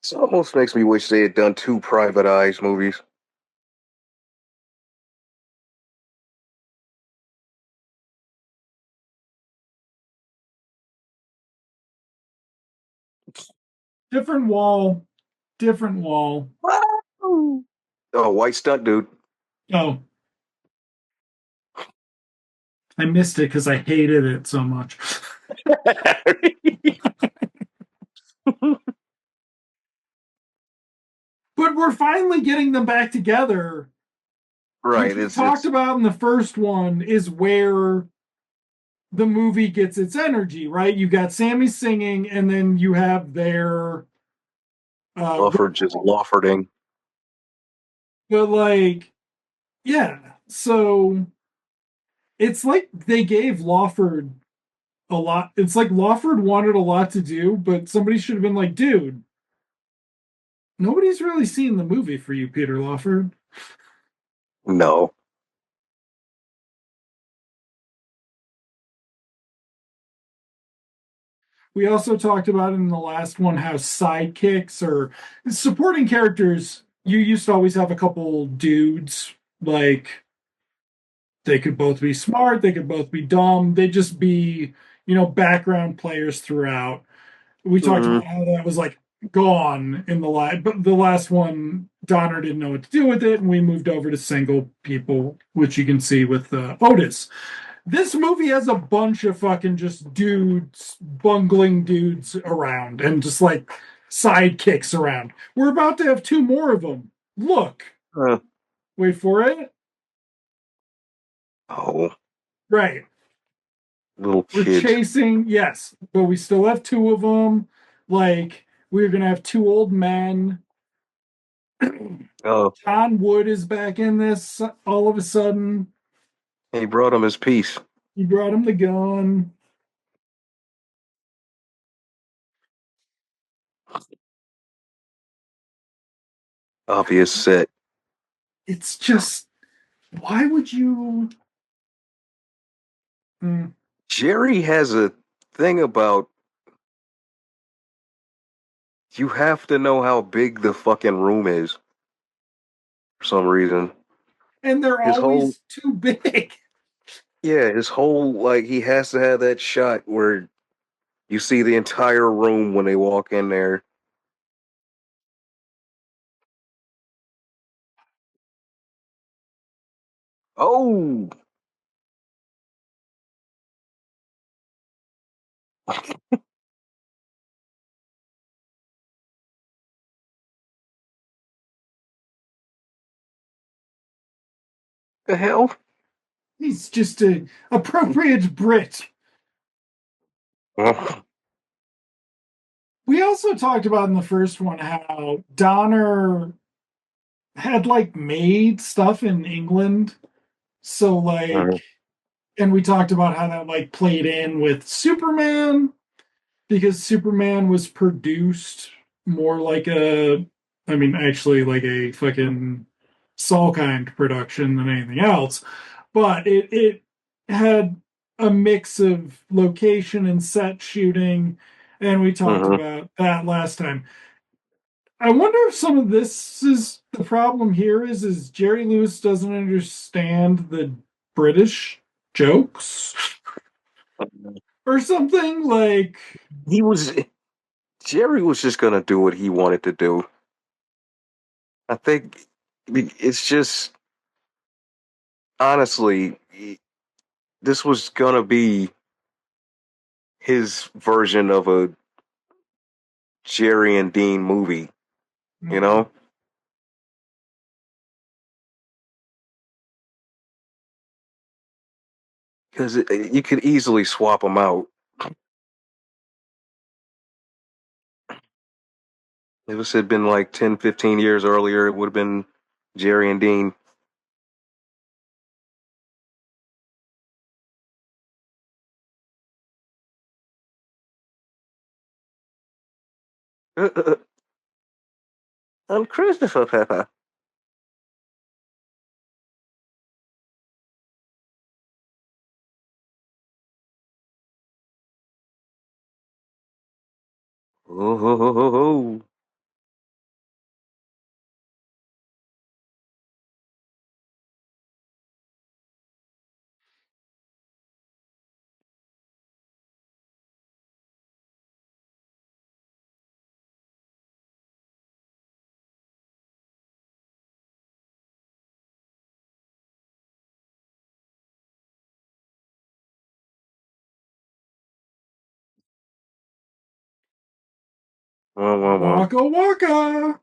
It almost makes me wish they had done 2 Private Eyes movies. Different wall, different wall. Oh, white stunt dude. Oh, I missed it because I hated it so much. But we're finally getting them back together, which Right, we talked about in the first one, is where the movie gets its energy, right? You got Sammy singing, and then you have their Lawford just Lawfording. but like, yeah. So it's like they gave Lawford a lot. It's like Lawford wanted a lot to do, but somebody should have been like, dude, nobody's really seen the movie for you, Peter Lawford. No. We also talked about in the last one how sidekicks or supporting characters, you used to always have a couple dudes, like they could both be smart, they could both be dumb, they'd just be, background players throughout. We talked Mm-hmm. about how that was like gone in the last, but the last one, Donner didn't know what to do with it, and we moved over to single people, which you can see with Otis. This movie has a bunch of fucking just dudes, bungling dudes around and just like sidekicks around. We're about to have 2 more of them. Look, wait for it. Oh, Right. little We're kids. chasing, yes, but we still have 2 of them. Like, we're going to have 2 old men. Oh, John Wood is back in this all of a sudden. he brought him his piece. He brought him the gun. Obvious set. It's just, why would you? Mm. Jerry has a thing about you have to know how big the fucking room is for some reason. And they're His whole always too big. his whole like he has to have that shot where you see the entire room when they walk in there. Oh, the hell? He's just a appropriate Brit. We also talked about in the first one how Donner had like made stuff in England. So like, and we talked about how that like played in with Superman because Superman was produced more like I mean, actually like a fucking Salkind production than anything else. But it had a mix of location and set shooting, and we talked Mm-hmm. about that last time. I wonder if some of this is the problem here is Jerry Lewis doesn't understand the British jokes. or something like. He was Jerry was just gonna do what he wanted to do. I think it's just honestly, this was gonna be his version of a Jerry and Dean movie, you know? Because you could easily swap them out. If this had been like 10, 15 years earlier, it would have been Jerry and Dean. I'm Christopher Pepper. Oh, ho, ho, ho, ho. Wah, wah, wah. Waka waka.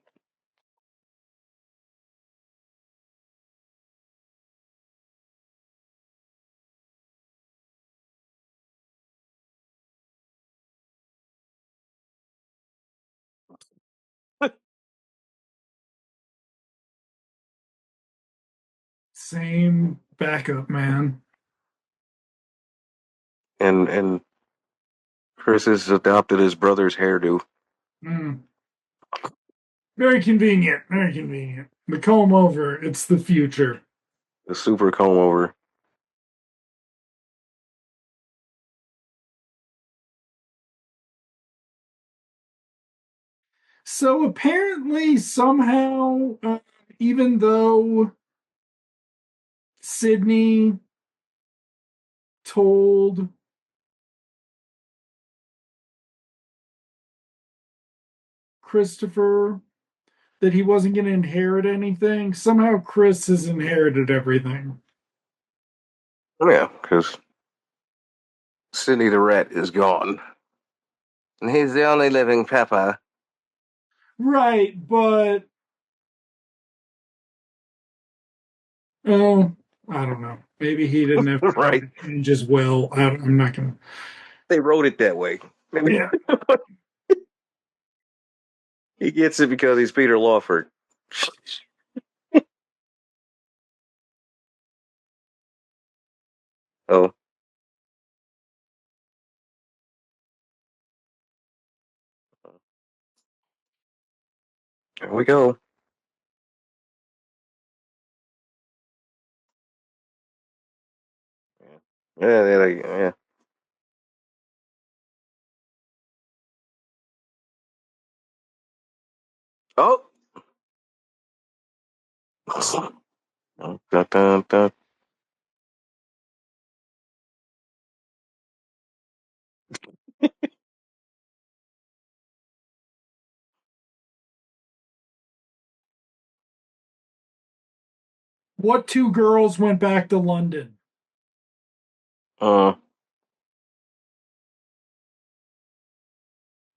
Same backup, man. And Chris has adopted his brother's hairdo. Mm. Very convenient. Very convenient. The comb over. It's the future. The super comb over. So apparently, somehow, even though Sydney told Christopher that he wasn't going to inherit anything, somehow Chris has inherited everything. Yeah, because Sidney the rat is gone. And he's the only living Pepper. Right, but oh, I don't know. Maybe he didn't have time Right. to change his will. I'm not going to. They wrote it that way. Yeah. He gets it because he's Peter Lawford. Oh, there we go. Yeah, yeah. Oh. Dun, dun, dun. What two girls went back to London? Uh,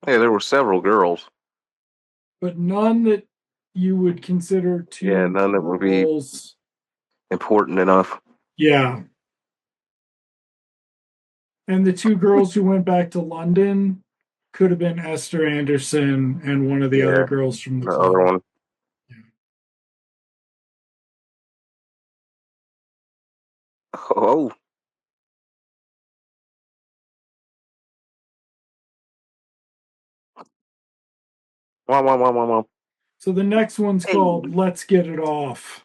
hey, there were several girls. But none that you would consider Yeah, two none that would be girls. important enough. Yeah. And the two girls who went back to London could have been Esther Anderson and one of the other Yeah, girls from the the other club. one. Oh, wah, wah, wah, wah, wah. So the next one's Hey. called Let's Get It Off.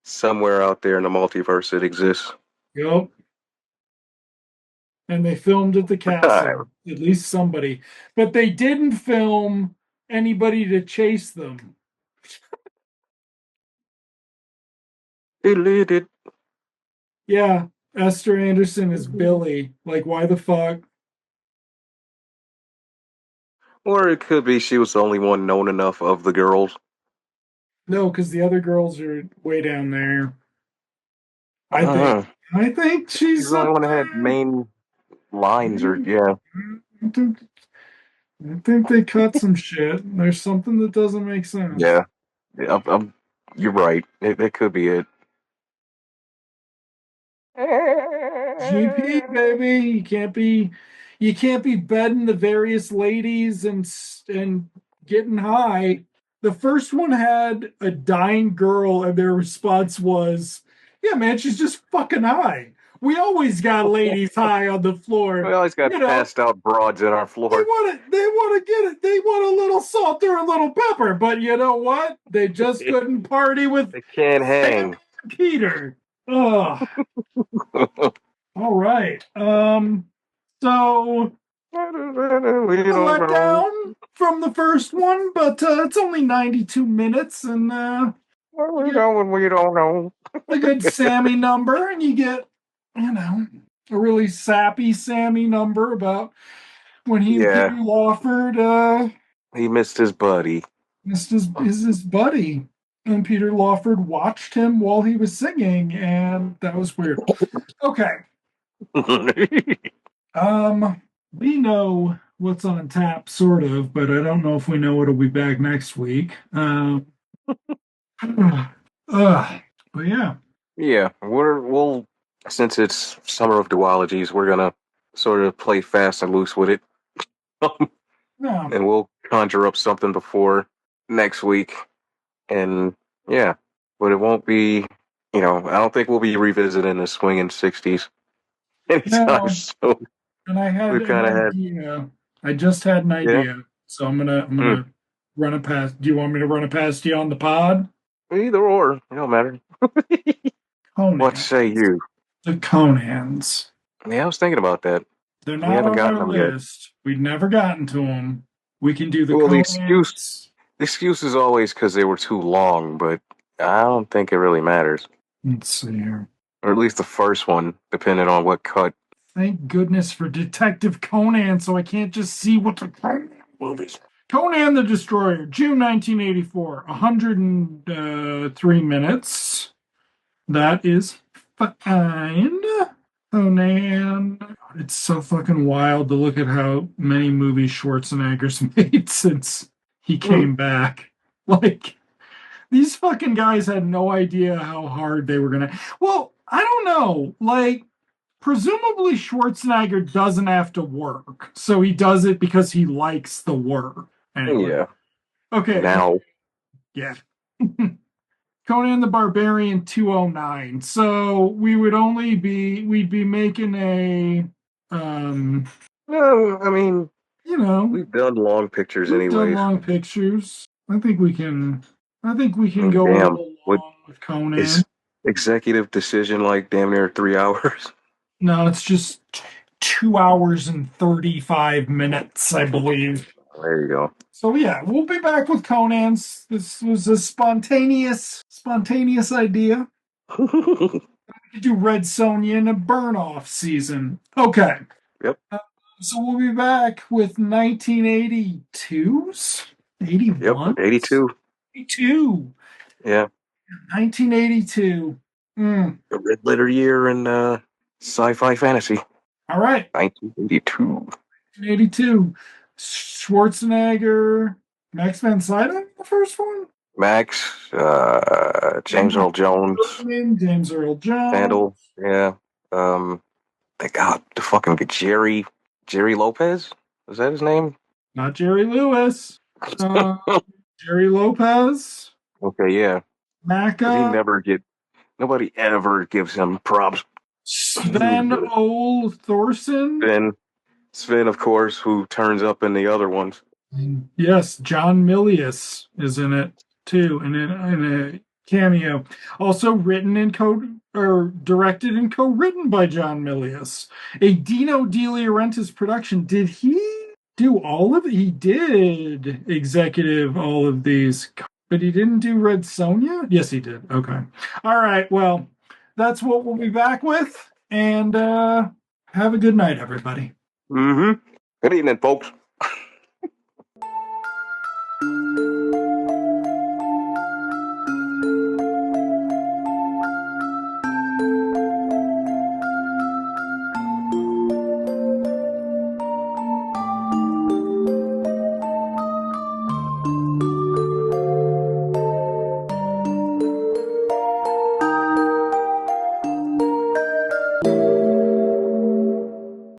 Somewhere out there in the multiverse, it exists. Yep. And they filmed at the castle, at least somebody. But they didn't film anybody to chase them. Deleted. Yeah. Esther Anderson is Billy. Like, why the fuck? Or it could be she was the only one known enough of the girls. No, because the other girls are way down there. I think. Uh, I think she's she's the only up one that had there. main lines, or yeah, I think they cut some shit. There's something that doesn't make sense. yeah. You're right. It could be it. GP baby, you can't be bedding the various ladies and getting high. The first one had a dying girl, and their response was, "Yeah, man, she's just fucking high. We always got ladies high on the We floor. always got You know, passed out broads in our floor. they want to get it. They want a little salt or a little pepper, but you know what? They just They couldn't party with can't Sammy hang. and Peter." Ugh. All right. So We a don't know. letdown from the first one, but it's only 92 minutes, and Where you we get going, we don't know. a good Sammy number, and you get, you know, a really sappy Sammy number about when he and Peter Yeah, Lawford he missed his buddy. missed his buddy. And Peter Lawford watched him while he was singing, and that was weird. Okay. We know what's on tap, sort of, but I don't know if we know what'll be back next week. But yeah, Yeah, we'll since it's summer of duologies, we're gonna sort of play fast and loose with it, no, and we'll conjure up something before next week. And yeah, but it won't be. I don't think we'll be revisiting the swinging '60s anytime no. soon. And I had We've an kind of had, idea. I just had an yeah, idea, so I'm mm, gonna run it past. Do you want me to run it past you on the pod? either or, it don't matter. What Conan, say you? the Conans. Yeah, I was thinking about that. They're We not haven't on gotten our them yet. list. We've never gotten to them. We can do the Well, Conans. the excuse is always because they were too long, but I don't think it really matters. Let's see here. Or at least the first one, depending on what cut. Thank goodness for Detective Conan, so I can't just see what the Conan movies. Conan the Destroyer, June 1984, 103 minutes. That is fine. Conan. It's so fucking wild to look at how many movies Schwarzenegger's made since he Hmm. came back. Like, these fucking guys had no idea how hard they were gonna. Well, I don't know. Like, presumably Schwarzenegger doesn't have to work, so he does it because he likes the work. Anyway, Yeah. okay, Now. yeah. Conan the Barbarian 209. So we'd be making a No, I mean, you know, we've done long pictures we've done anyways. long pictures. I think we can And go a damn, little what long with is Conan. executive decision like damn near 3 hours? No, it's just 2 hours and 35 minutes, I believe. There you go. So yeah, we'll be back with Conan's. This was a spontaneous idea. We do Red Sonja in a burn off season. Okay. Yep, So we'll be back with 1982's, yep, 81, 82. 82, Yeah, 1982. a red letter year in sci-fi fantasy. All right, 1982. 1982. Schwarzenegger, Max von Sydow, the first one. Max, James James Earl Jones, James Earl Jones, Sandal, yeah. They got the fucking Jerry Lopez. Is that his name? not Jerry Lewis, uh, Jerry Lopez, Okay, yeah. Because he Maca, never get nobody ever gives him props. He was Sven good. O. Thorson. Sven, of course, who turns up in the other ones. Yes, John Milius is in it too, in a cameo. Also written and co or directed and co-written by John Milius. A Dino De Laurentiis production. Did he do all of it? He did executive all of these, but he didn't do Red Sonja? Yes, he did. Okay. All right. Well, that's what we'll be back with. and have a good night, everybody. Mm-hmm. Good evening, folks.